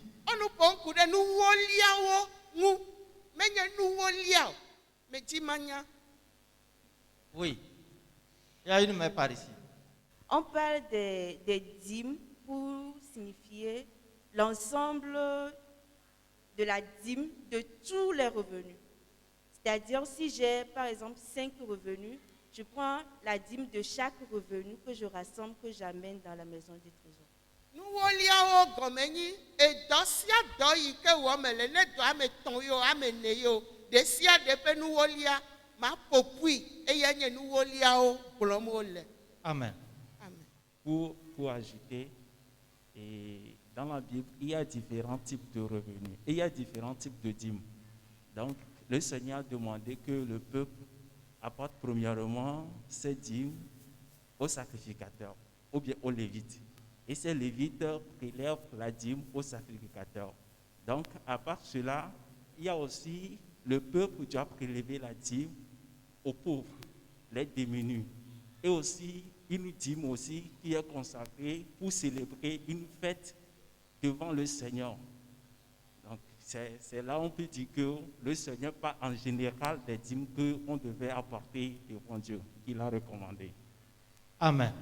Oui. Il y a une main par ici. On parle des dîmes pour signifier l'ensemble de la dîme de tous les revenus. C'est-à-dire, si j'ai par exemple 5 revenus, je prends la dîme de chaque revenu que je rassemble, que j'amène dans la maison du trésor. Amen. Pour ajouter, et dans la Bible, il y a différents types de revenus et il y a différents types de dîmes. Donc, le Seigneur a demandé que le peuple apporte premièrement ses dîmes aux sacrificateurs ou bien aux lévites. Et ces lévites prélèvent la dîme aux sacrificateurs. Donc, à part cela, il y a aussi le peuple doit prélever la dîme aux pauvres, les démunis. Et aussi une dîme aussi qui est consacrée pour célébrer une fête devant le Seigneur. Donc, c'est là on peut dire que le Seigneur pas en général des dîmes qu'on devait apporter devant Dieu, qu'il a recommandé. Amen.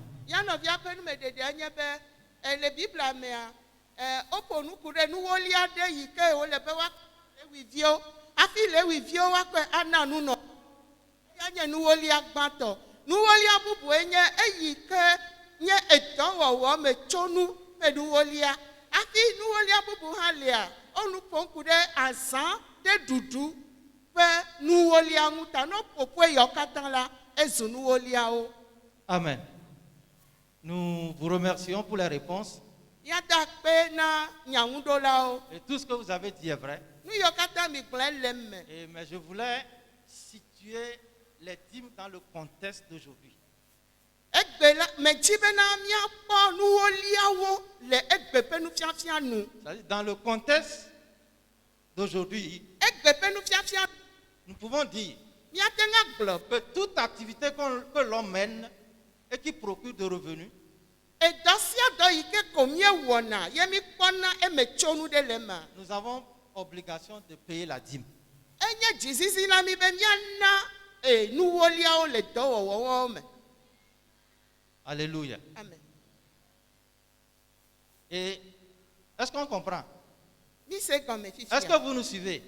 Amen. Nous vous remercions pour les réponses. Et tout ce que vous avez dit est vrai. Mais je voulais situer les dîmes dans le contexte d'aujourd'hui. Dans le contexte d'aujourd'hui, nous pouvons dire que toute activité que l'on mène et qui procure de revenus, nous avons obligation de payer la dîme. Alléluia. Amen. Et est-ce qu'on comprend? Est-ce Est-ce que vous nous suivez?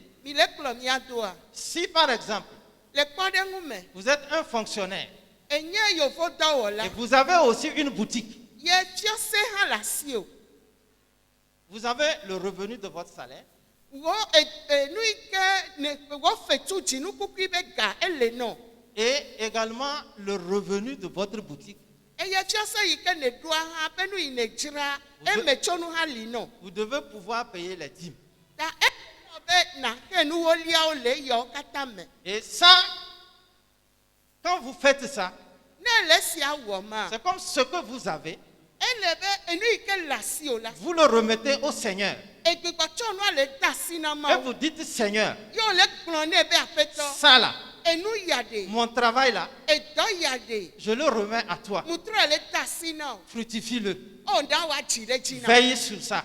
Si par exemple, vous êtes un fonctionnaire et vous avez aussi une boutique, vous avez le revenu de votre salaire, et également le revenu de votre boutique. Vous devez pouvoir payer les dîmes. Et ça, quand vous faites ça, c'est comme ce que vous avez, vous le remettez au Seigneur. Et vous dites, Seigneur, ça là, Mon travail là, je le remets à toi. Fructifie-le. Veille sur ça.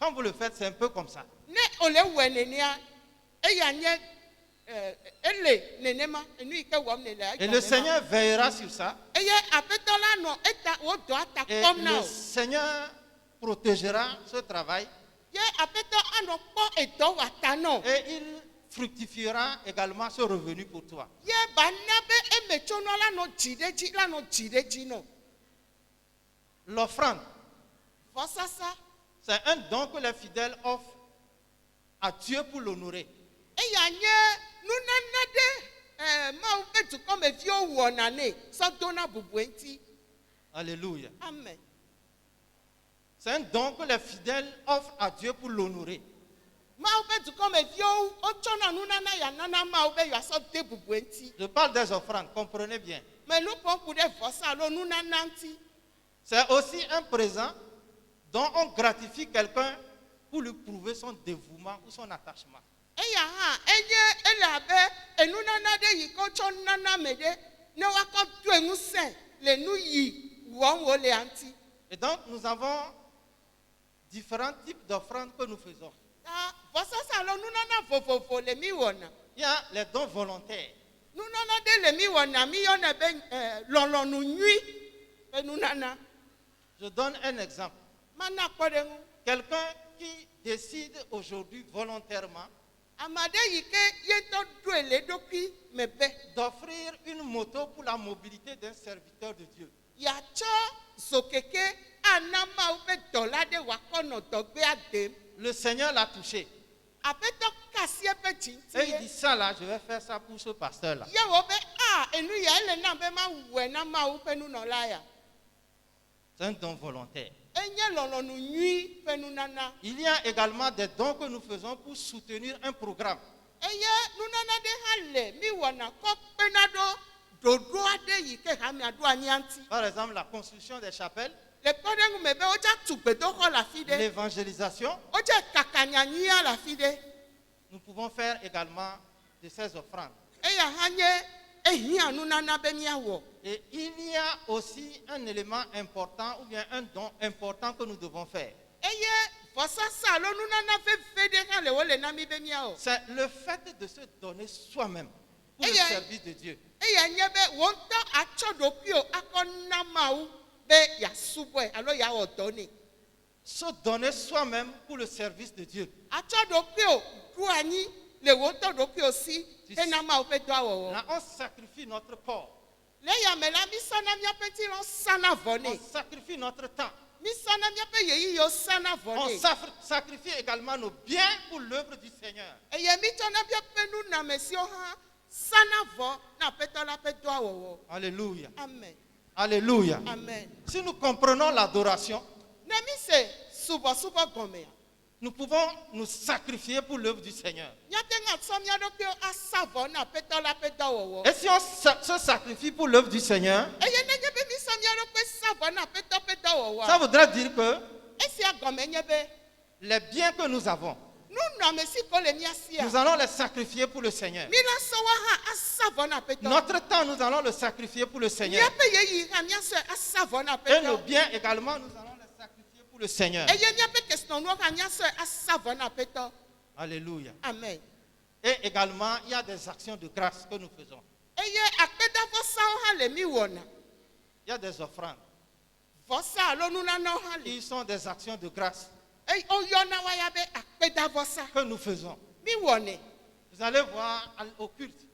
Quand vous le faites, c'est un peu comme ça. Et le Seigneur veillera sur ça. Et le Seigneur protégera ce travail. Et il fructifiera également ce revenu pour toi. L'offrande, c'est un don que les fidèles offrent à Dieu pour l'honorer. Alléluia. Amen. C'est un don que les fidèles offrent à Dieu pour l'honorer. Je parle des offrandes, comprenez bien. C'est aussi un présent dont on gratifie quelqu'un pour lui prouver son dévouement ou son attachement. Et donc nous avons différents types d'offrandes que nous faisons. Il y a les dons volontaires. Je donne un exemple. Quelqu'un qui décide aujourd'hui volontairement d'offrir une moto pour la mobilité d'un serviteur de Dieu. Le Seigneur l'a touché. Et il dit ça là, je vais faire ça pour ce pasteur là. C'est un don volontaire. Il y a également des dons que nous faisons pour soutenir un programme. Par exemple, la construction des chapelles, l'évangélisation. Nous pouvons faire également de ces offrandes. Et il y a aussi un élément important ou bien un don important que nous devons faire. C'est le fait de se donner soi-même pour le service de Dieu. Se donner soi-même pour le service de Dieu. Là, on sacrifie notre corps. On sacrifie notre temps. On sacrifie également nos biens pour l'œuvre du Seigneur. Alléluia. Amen. Alléluia. Amen. Si nous comprenons l'adoration, nous pouvons nous sacrifier pour l'œuvre du Seigneur. Et si on se sacrifie pour l'œuvre du Seigneur, ça voudrait dire que les biens que nous avons, nous allons les sacrifier pour le Seigneur. Notre temps, nous allons le sacrifier pour le Seigneur. Et nos biens également, nous allons les sacrifier pour le Seigneur. Alléluia. Amen. Et également, il y a des actions de grâce que nous faisons. Il y a des offrandes. Ils sont des actions de grâce que nous faisons. Vous allez voir au culte.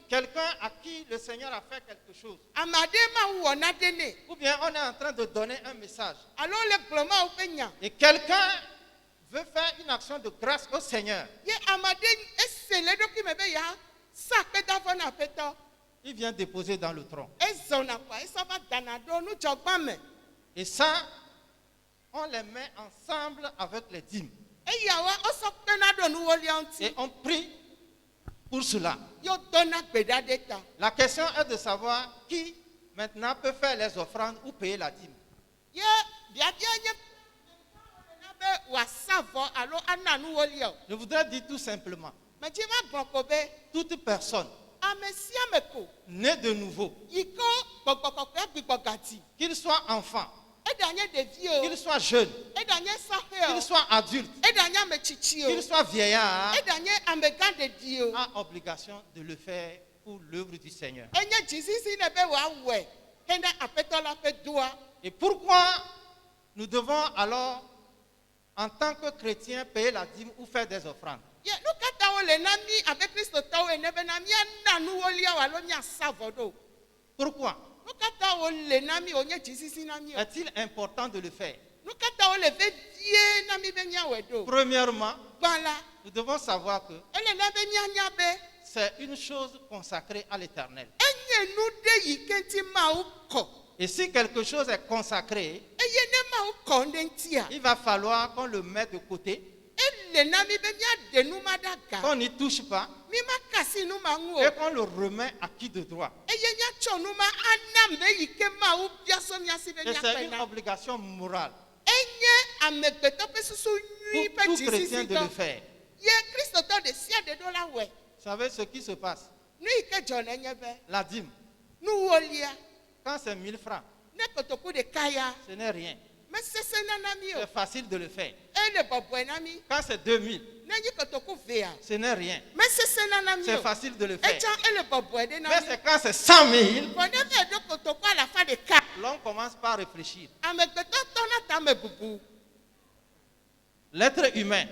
Quelqu'un à qui le Seigneur a fait quelque chose. Ou bien on est en train de donner un message. Et quelqu'un veut faire une action de grâce au Seigneur. Il vient déposer dans le tronc. Et ça, on les met ensemble avec les dîmes. Et on prie pour cela. La question est de savoir qui maintenant peut faire les offrandes ou payer la dîme. Je voudrais dire tout simplement, toute personne née de nouveau, qu'il soit enfant, qu'il soit jeune, qu'il soit adulte, qu'il soit vieillard, a obligation de le faire pour l'œuvre du Seigneur. Et pourquoi nous devons alors, en tant que chrétiens, payer la dîme ou faire des offrandes? Pourquoi? Est-il important de le faire? Premièrement, nous devons savoir que c'est une chose consacrée à l'Éternel. Et si quelque chose est consacré, il va falloir qu'on le mette de côté, qu'on n'y touche pas et qu'on le remet à qui de droit. Et c'est une obligation morale pour tout chrétien de le faire. Vous savez ce qui se passe? La dîme, quand c'est 1000 francs, ce n'est rien. C'est facile de le faire. Quand c'est 2000, ce n'est rien. C'est facile de le faire. Mais c'est quand c'est 100 000, l'on commence par réfléchir. L'être humain,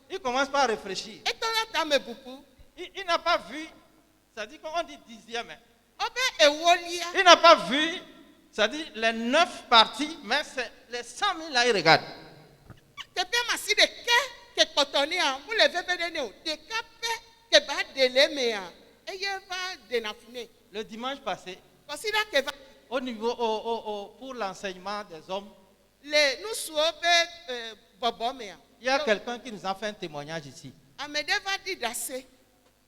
il commence par réfléchir. Il n'a pas vu, ça dit qu'on dit dixième. Il n'a pas vu, ça dit les 9 parties, mais c'est les 100 000 là, il regarde. Le dimanche passé, au niveau pour l'enseignement des hommes, il y a quelqu'un qui nous a fait un témoignage ici.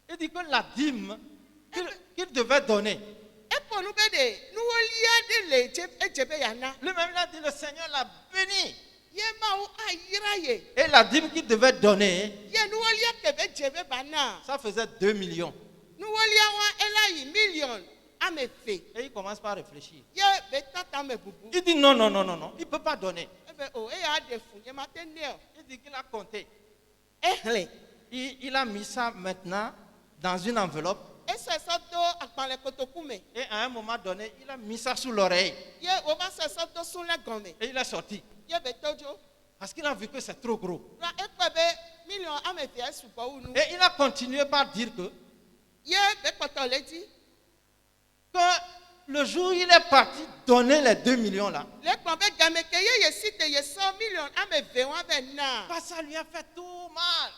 Il dit que la dîme qu'il devait donner, lui-même a dit, le Seigneur l'a béni. Et la dîme qu'il devait donner, ça faisait 2 millions. Et il commence par réfléchir. Il dit non, non, non, non, non, il ne peut pas donner. Il dit qu'il a compté. Il a mis ça maintenant dans une enveloppe. Et à un moment donné, il a mis ça sous l'oreille. Et il est sorti. Parce qu'il a vu que c'est trop gros. Et il a continué par dire que le jour où il est parti donner les 2 millions là, ça lui a fait tout mal.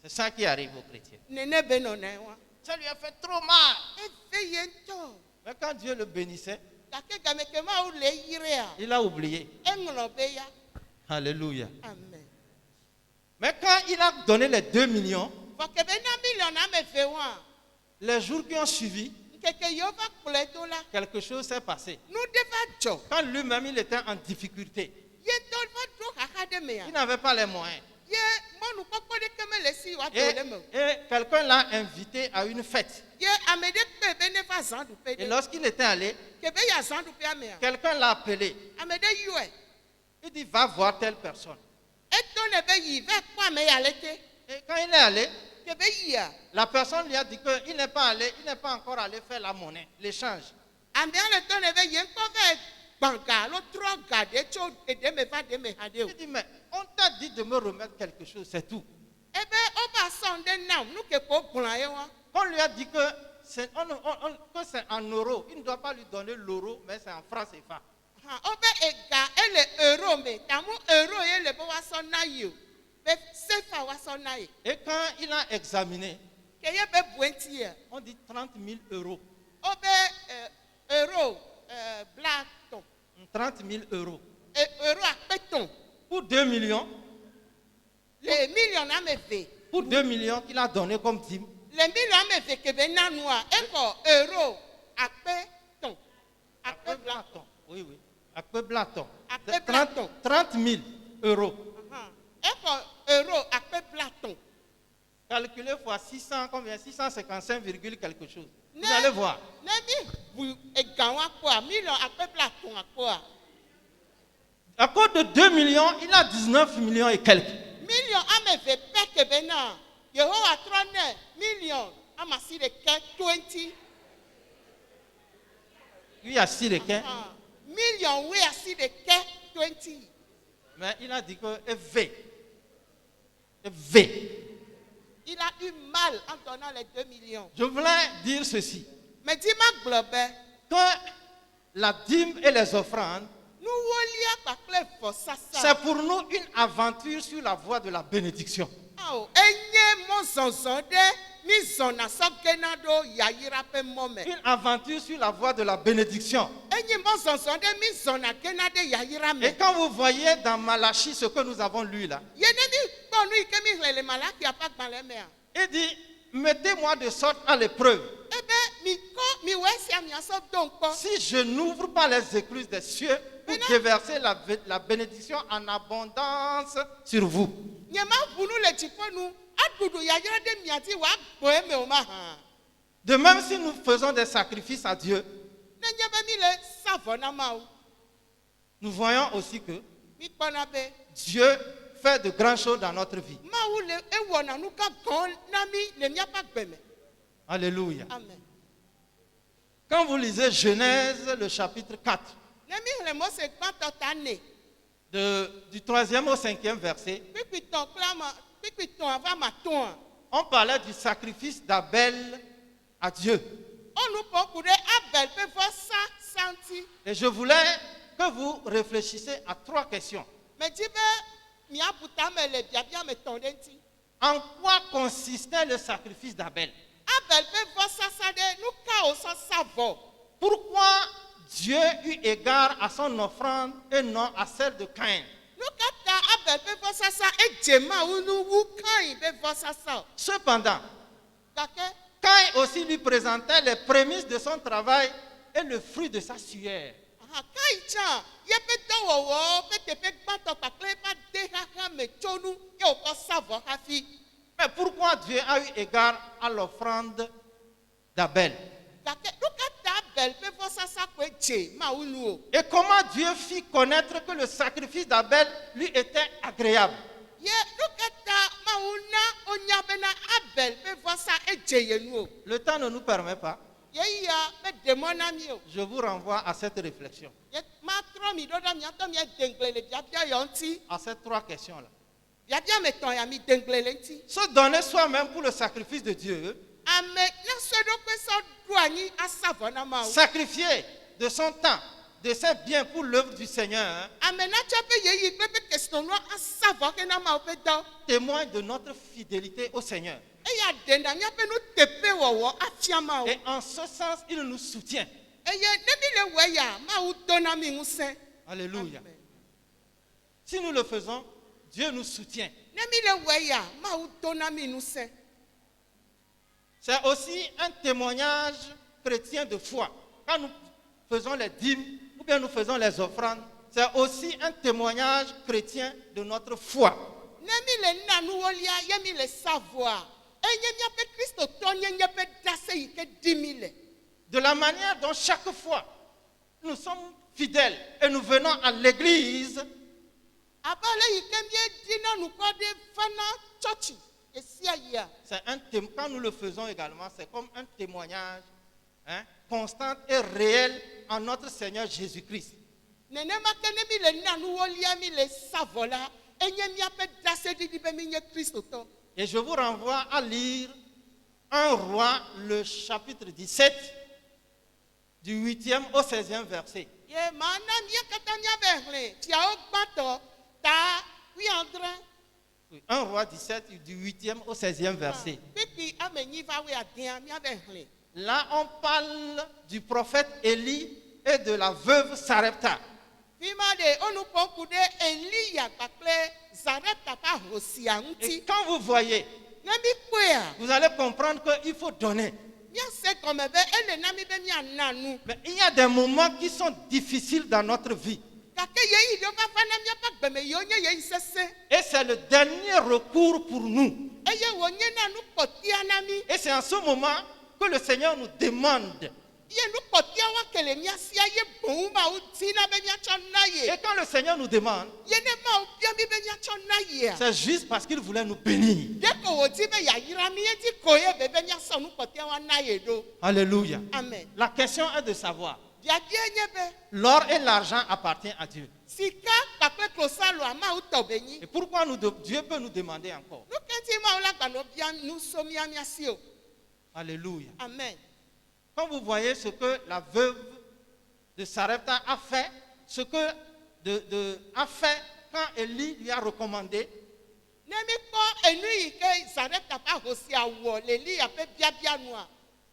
C'est ça qui arrive aux chrétiens. Ça lui a fait trop mal. Mais quand Dieu le bénissait, il a oublié. Alléluia. Mais quand il a donné les 2 millions, les jours qui ont suivi, quelque chose s'est passé. Quand lui-même il était en difficulté, il n'avait pas les moyens. Et quelqu'un l'a invité à une fête. Et lorsqu'il était allé, quelqu'un l'a appelé. Il dit, va voir telle personne. Et quand il est allé, la personne lui a dit qu'il n'est pas allé, il n'est pas encore allé faire la monnaie, l'échange. Il dit, mais on t'a dit de me remettre quelque chose, c'est tout. On lui a dit que c'est en euros. Il ne doit pas lui donner l'euro, mais c'est en francs CFA. Et quand il a examiné, on dit 30 000 euros. 30 000 euros. Pour 2 millions. Pour 2 millions qu'il a donné comme dîme. Oui, oui. 30 000 euros. calculé fois 600, combien? 655, quelque chose. Vous allez voir. À cause de 2 millions, il a 19 millions et quelques. Il a 6 de quai. Million, oui, assis de quai 20. Mais il a dit que V. Il a eu mal en donnant les 2 millions. Je voulais dire ceci. Mais dis-moi, Globin, que la dîme et les offrandes, c'est pour nous une aventure sur la voie de la bénédiction. Une aventure sur la voie de la bénédiction. Et quand vous voyez dans Malachie ce que nous avons lu là, il dit, mettez-moi de sorte à l'épreuve. Si je n'ouvre pas les écluses des cieux pour déverser la bénédiction en abondance sur vous. De même, si nous faisons des sacrifices à Dieu, nous voyons aussi que Dieu fait de grandes choses dans notre vie. Alléluia. Amen. Quand vous lisez Genèse, le chapitre 4, du 3e au 5e verset, on parlait du sacrifice d'Abel à Dieu. Et je voulais que vous réfléchissiez à 3 questions. En quoi consistait le sacrifice d'Abel? Pourquoi Dieu eut égard à son offrande et non à celle de Caïn? Cependant, Caïn aussi lui présentait les prémices de son travail et le fruit de sa sueur. Mais pourquoi Dieu a eu égard à l'offrande d'Abel? Et comment Dieu fit connaître que le sacrifice d'Abel lui était agréable? Le temps ne nous permet pas. Je vous renvoie à cette réflexion, à ces 3 questions-là. Se donner soi-même pour le sacrifice de Dieu, sacrifier de son temps, de ses biens pour l'œuvre du Seigneur, témoigne de notre fidélité au Seigneur. Et en ce sens, il nous soutient. Alléluia. Si nous le faisons, Dieu nous soutient. C'est aussi un témoignage chrétien de foi. Quand nous faisons les dîmes ou bien nous faisons les offrandes, c'est aussi un témoignage chrétien de notre foi. De la manière dont chaque fois nous sommes fidèles et nous venons à l'église, quand nous le faisons également, c'est comme un témoignage constant et réel en notre Seigneur Jésus-Christ. Et je vous renvoie à lire 1 Roi, le chapitre 17, du 8e au 16e verset. 1 Roi 17, du 8e au 16e verset. Là, on parle du prophète Élie et de la veuve Sarepta. Et quand vous voyez, vous allez comprendre qu'il faut donner. Mais il y a des moments qui sont difficiles dans notre vie. Et c'est le dernier recours pour nous. Et c'est en ce moment que le Seigneur nous demande. Et quand le Seigneur nous demande, c'est juste parce qu'il voulait nous bénir. Alléluia. Amen. La question est de savoir, l'or et l'argent appartiennent à Dieu. Et pourquoi Dieu peut nous demander encore? Alléluia. Amen. Quand vous voyez ce que la veuve de Sarepta a fait, ce que a fait quand Élie lui a recommandé,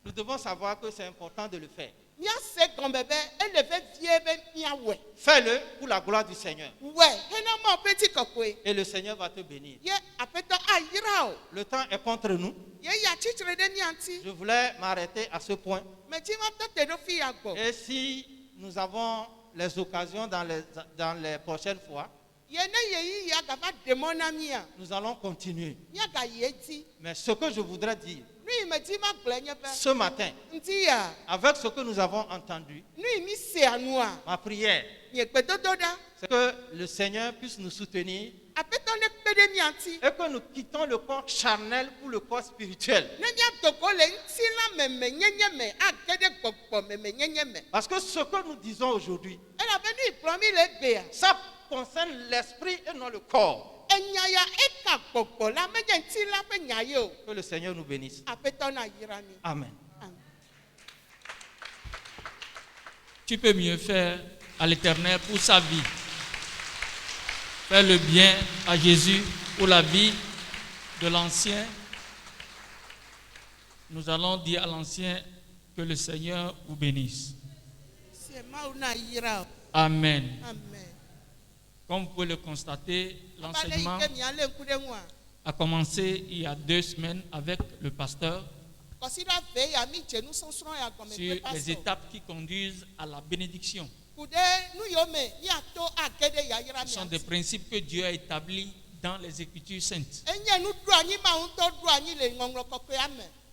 nous devons savoir que c'est important de le faire. Fais-le pour la gloire du Seigneur. Et le Seigneur va te bénir. Le temps est contre nous. Je voulais m'arrêter à ce point. Et si nous avons les occasions dans les prochaines fois, nous allons continuer. Mais ce que je voudrais dire ce matin, avec ce que nous avons entendu, ma prière, c'est que le Seigneur puisse nous soutenir et que nous quittons le corps charnel pour le corps spirituel. Parce que ce que nous disons aujourd'hui, ça concerne l'esprit et non le corps. Que le Seigneur nous bénisse. Amen. Tu peux mieux faire à l'Éternel pour sa vie. Faire le bien à Jésus pour la vie de l'ancien. Nous allons dire à l'ancien que le Seigneur vous bénisse. Amen. Comme vous pouvez le constater, l'enseignement a commencé il y a 2 semaines avec le pasteur sur les étapes qui conduisent à la bénédiction. Ce sont des principes que Dieu a établis dans les Écritures saintes.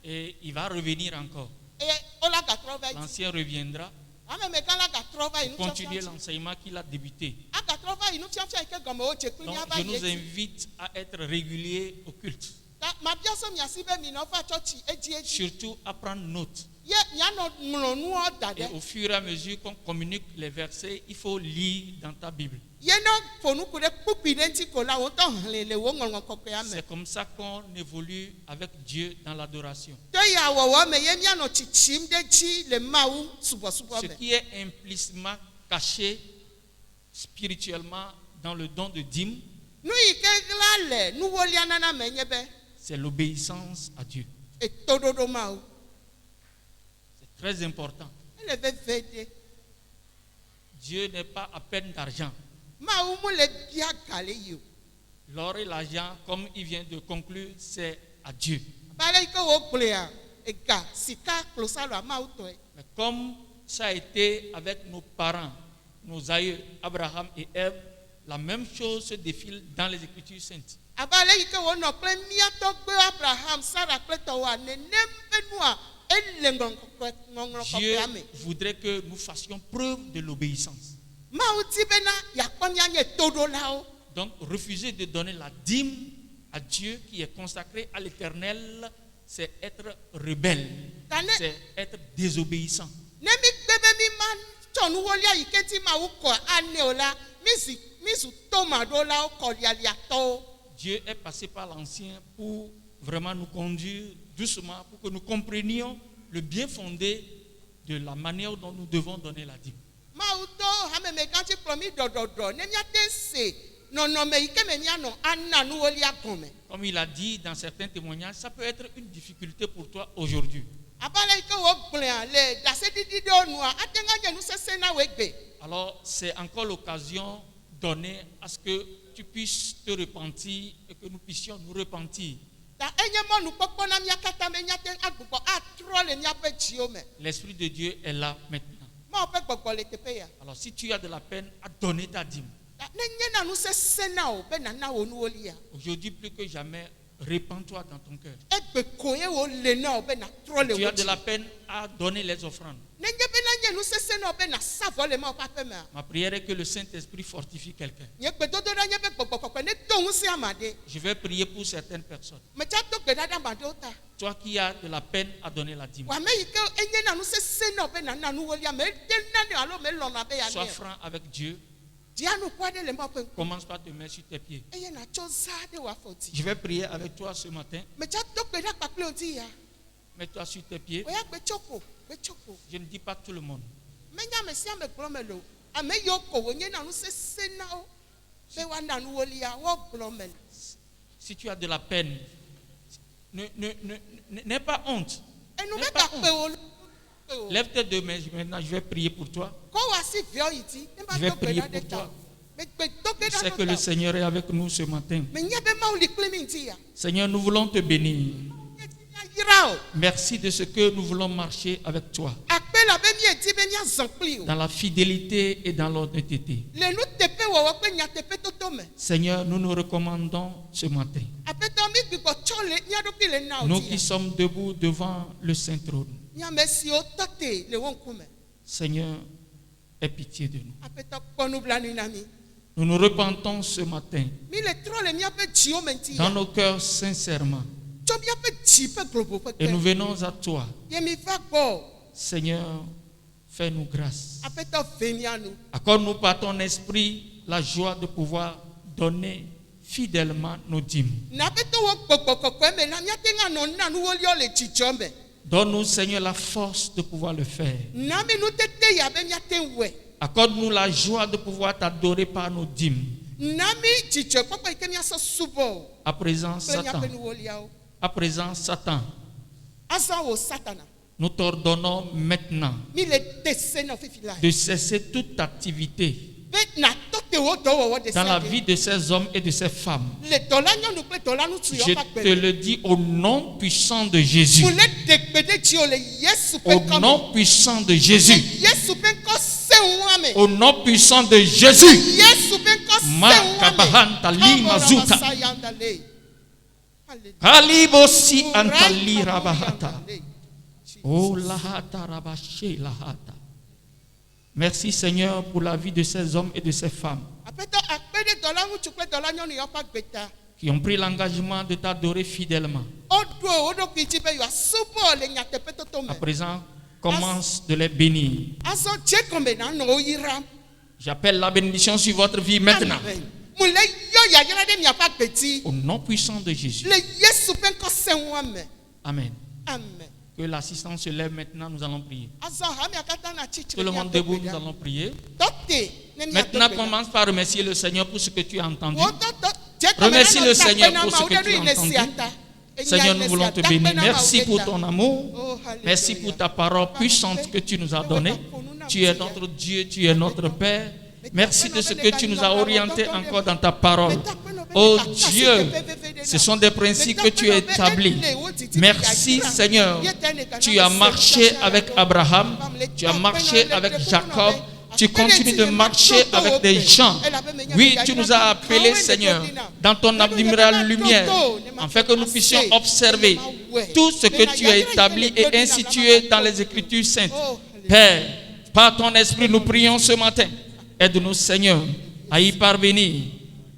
Et il va revenir encore. L'ancien reviendra pour continuer l'enseignement qu'il a débuté. Donc, je nous invite à être réguliers au culte. Surtout à prendre note. Et au fur et à mesure qu'on communique les versets, il faut lire dans ta Bible. C'est comme ça qu'on évolue avec Dieu dans l'adoration. Ce qui est implicitement caché spirituellement dans le don de dîme, c'est l'obéissance à Dieu. C'est très important. Dieu n'est pas à peine d'argent. L'or et l'argent, comme il vient de conclure, c'est à Dieu. Mais comme ça a été avec nos parents, nos aïeux, Abraham et Ève, la même chose se défile dans les Écritures saintes. Dieu voudrait que nous fassions preuve de l'obéissance. Donc, refuser de donner la dîme à Dieu qui est consacré à l'Éternel, c'est être rebelle, c'est être désobéissant. Dieu est passé par l'ancien pour vraiment nous conduire doucement, pour que nous comprenions le bien fondé de la manière dont nous devons donner la dîme. Comme il a dit dans certains témoignages, ça peut être une difficulté pour toi aujourd'hui. Alors, c'est encore l'occasion donnée à ce que tu puisses te repentir et que nous puissions nous repentir. L'Esprit de Dieu est là maintenant. Alors si tu as de la peine à donner ta dîme, aujourd'hui plus que jamais, répands-toi dans ton cœur. Tu as de la peine à donner les offrandes. Ma prière est que le Saint-Esprit fortifie quelqu'un. Je vais prier pour certaines personnes. Toi qui as de la peine à donner la dîme, sois franc avec Dieu. Commence par te mettre sur tes pieds. Je vais prier avec toi ce matin. Mets-toi sur tes pieds. Je ne dis pas tout le monde. Si tu as de la peine, n'aie pas honte. N'aie pas honte. Lève tes deux mains, maintenant je vais prier pour toi. Je vais prier pour toi. Je sais que le Seigneur est avec nous ce matin. Seigneur, nous voulons te bénir. Merci de ce que nous voulons marcher avec toi. Dans la fidélité et dans l'honnêteté. Seigneur, nous nous recommandons ce matin. Nous qui sommes debout devant le Saint-Trône. Seigneur, aie pitié de nous. Nous nous repentons ce matin dans nos cœurs sincèrement. Et nous venons à toi. Seigneur, fais-nous grâce. Accorde-nous par ton esprit la joie de pouvoir donner fidèlement nos dîmes. Donne-nous, Seigneur, la force de pouvoir le faire. Accorde-nous la joie de pouvoir t'adorer par nos dîmes. À présent, Satan, nous t'ordonnons maintenant de cesser toute activité dans la vie de ces hommes et de ces femmes. Je te le dis au nom puissant de Jésus. Au nom puissant de Jésus. Au nom puissant de Jésus. Makabahanta limazuta. Kalibosi antali rabahata. Oh lahata rabashe lahata. Merci Seigneur pour la vie de ces hommes et de ces femmes qui ont pris l'engagement de t'adorer fidèlement. À présent, commence de les bénir. J'appelle la bénédiction sur votre vie maintenant. Au nom puissant de Jésus. Amen. Que l'assistance se lève maintenant, nous allons prier. Tout le monde debout, nous allons prier. Maintenant, commence par remercier le Seigneur pour ce que tu as entendu. Remercie le Seigneur pour ce que tu as entendu. Seigneur, nous voulons te bénir. Merci pour ton amour. Merci pour ta parole puissante que tu nous as donnée. Tu es notre Dieu, tu es notre Père. Merci de ce que tu nous as orientés encore dans ta parole. Oh Dieu, ce sont des principes que tu as établis. Merci Seigneur. Tu as marché avec Abraham, tu as marché avec Jacob, tu continues de marcher avec des gens. Oui, tu nous as appelés Seigneur dans ton admirable lumière, afin que nous puissions observer tout ce que tu as établi et institué dans les Écritures saintes. Père, par ton esprit, nous prions ce matin. Aide-nous, Seigneur, à y parvenir.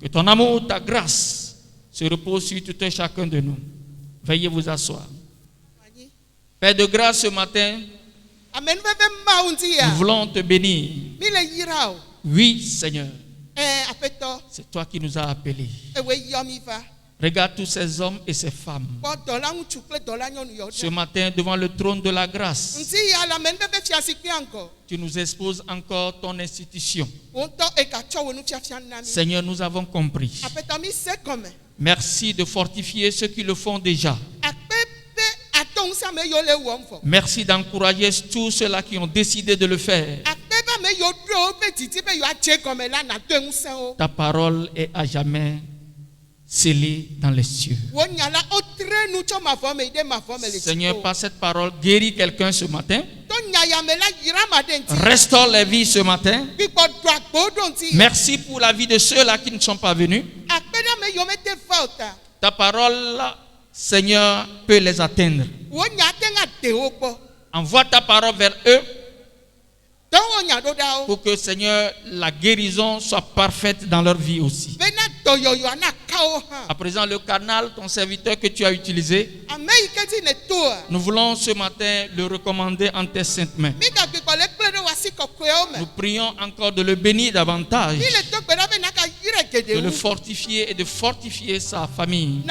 Que ton amour, ta grâce se repose sur tout un chacun de nous. Veuillez vous asseoir. Père de grâce, ce matin, nous voulons te bénir. Oui, Seigneur. C'est toi qui nous as appelés. Regarde tous ces hommes et ces femmes ce matin devant le trône de la grâce. Tu nous exposes encore ton institution. Seigneur, nous avons compris. Merci de fortifier ceux qui le font déjà. Merci d'encourager tous ceux-là qui ont décidé de le faire. Ta parole est à jamais scellé dans les cieux. Seigneur, par cette parole, guéris quelqu'un ce matin. Restaure les vies ce matin. Merci pour la vie de ceux-là qui ne sont pas venus. Ta parole, Seigneur, peut les atteindre. Envoie ta parole vers eux pour que, Seigneur, la guérison soit parfaite dans leur vie aussi. À présent, le canal, ton serviteur que tu as utilisé, nous voulons ce matin le recommander en tes saintes mains. Nous prions encore de le bénir davantage, de le fortifier et de fortifier sa famille.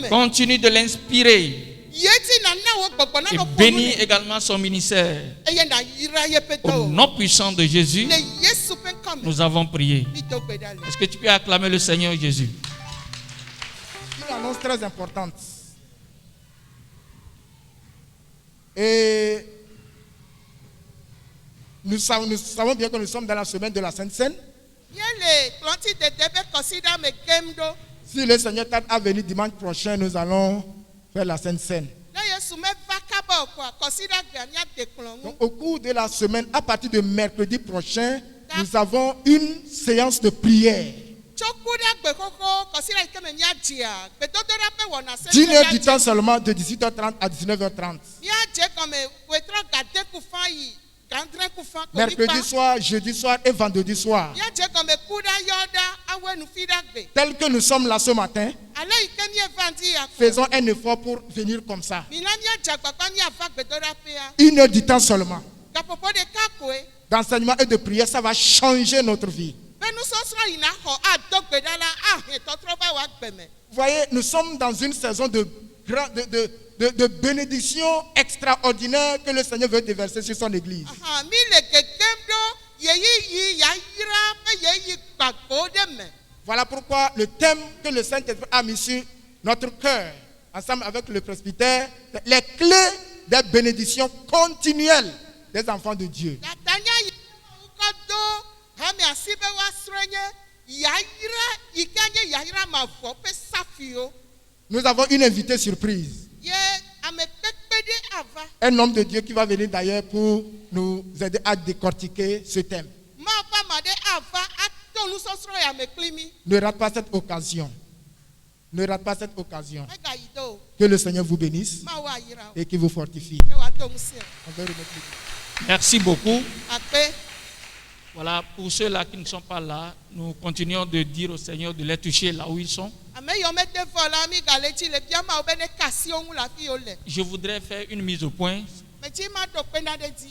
Continue de l'inspirer et bénis également son ministère. Au nom puissant de Jésus, nous avons prié. Est-ce que tu peux acclamer le Seigneur Jésus? Une annonce très importante. Et nous savons bien que nous sommes dans la semaine de la Sainte Seine. Si le Seigneur tarde à venir dimanche prochain, nous allons faire la Sainte Seine. Donc, au cours de la semaine, à partir de mercredi prochain, nous avons une séance de prière. 10 heures du temps seulement, de 18h30 à 19h30. Mercredi soir, jeudi soir et vendredi soir. Tel que nous sommes là ce matin, faisons un effort pour venir comme ça. 1 heure du temps seulement. D'enseignement et de prière, ça va changer notre vie. Vous voyez, nous sommes dans une saison de bénédiction extraordinaire que le Seigneur veut déverser sur son église. Voilà pourquoi le thème que le Saint-Esprit a mis sur notre cœur, ensemble avec le presbytère, les clés des bénédictions continuelles des enfants de Dieu. Nous avons une invitée surprise. Un homme de Dieu qui va venir d'ailleurs pour nous aider à décortiquer ce thème. Ne rate pas cette occasion. Ne rate pas cette occasion. Que le Seigneur vous bénisse et qu'il vous fortifie. Merci beaucoup. Voilà, pour ceux-là qui ne sont pas là, nous continuons de dire au Seigneur de les toucher là où ils sont. Je voudrais faire une mise au point.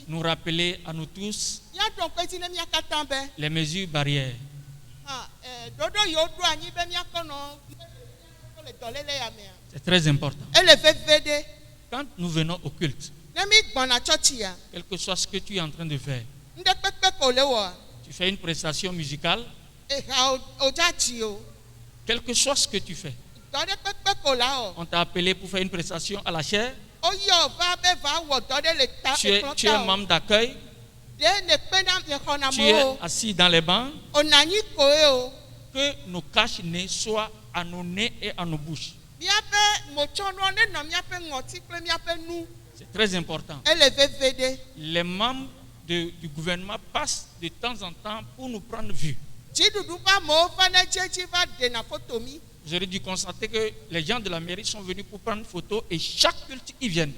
Nous rappeler à nous tous les mesures barrières. C'est très important. Quand nous venons au culte, quel que soit ce que tu es en train de faire, tu fais une prestation musicale, quel que soit ce que tu fais, on t'a appelé pour faire une prestation à la chair, tu es un membre d'accueil, tu es assis dans les bancs, que nos cache-nez soient à nos nez et à nos bouches. C'est très important. Les membres du gouvernement passent de temps en temps pour nous prendre vue. Vous aurez dû constater que les gens de la mairie sont venus pour prendre une photo et chaque culte ils viennent.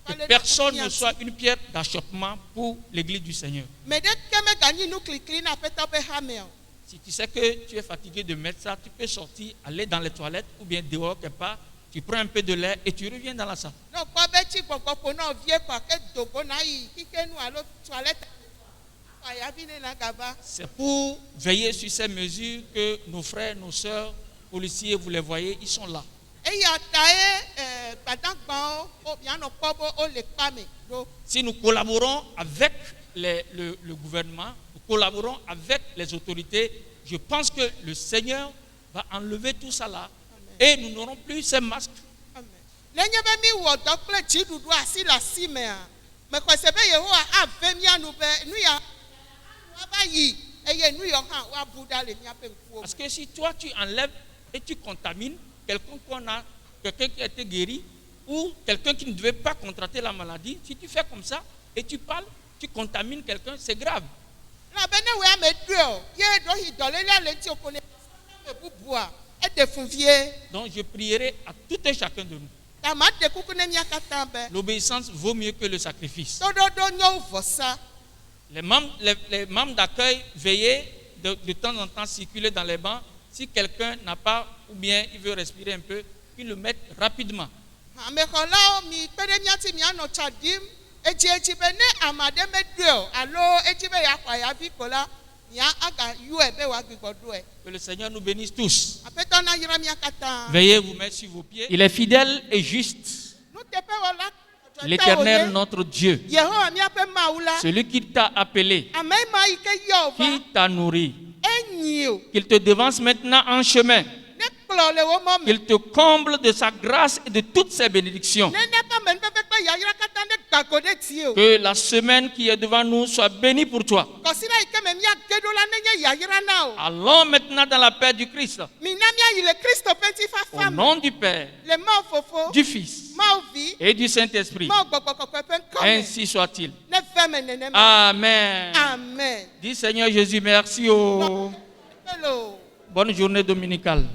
Que personne ne soit une pierre d'achoppement pour l'église du Seigneur. Si tu sais que tu es fatigué de mettre ça, tu peux sortir, aller dans les toilettes ou bien dehors quelque part, tu prends un peu de l'air et tu reviens dans la salle. C'est pour veiller sur ces mesures que nos frères, nos sœurs, policiers, vous les voyez, ils sont là. Si nous collaborons avec le gouvernement, nous collaborons avec les autorités, je pense que le Seigneur va enlever tout ça là. Et nous n'aurons plus ces masques. Parce que si toi tu enlèves et tu contamines quelqu'un qui a été guéri ou quelqu'un qui ne devait pas contracter la maladie, si tu fais comme ça et tu parles, tu contamines quelqu'un, c'est grave. Donc je prierai à tout et chacun de nous. L'obéissance vaut mieux que le sacrifice. Les membres d'accueil, veillez de temps en temps circuler dans les bancs. Si quelqu'un n'a pas ou bien il veut respirer un peu, qu'il le mette rapidement. Que le Seigneur nous bénisse tous. Veuillez vous mettre sur vos pieds. Il est fidèle et juste. L'Éternel notre Dieu, celui qui t'a appelé, qui t'a nourri, qu'il te devance maintenant en chemin, qu'il te comble de sa grâce et de toutes ses bénédictions. Que la semaine qui est devant nous soit bénie pour toi. Allons maintenant dans la paix du Christ. Au nom du Père, du Fils et du Saint-Esprit. Ainsi soit-il. Amen. Dis Seigneur Jésus, merci. Bonne journée dominicale.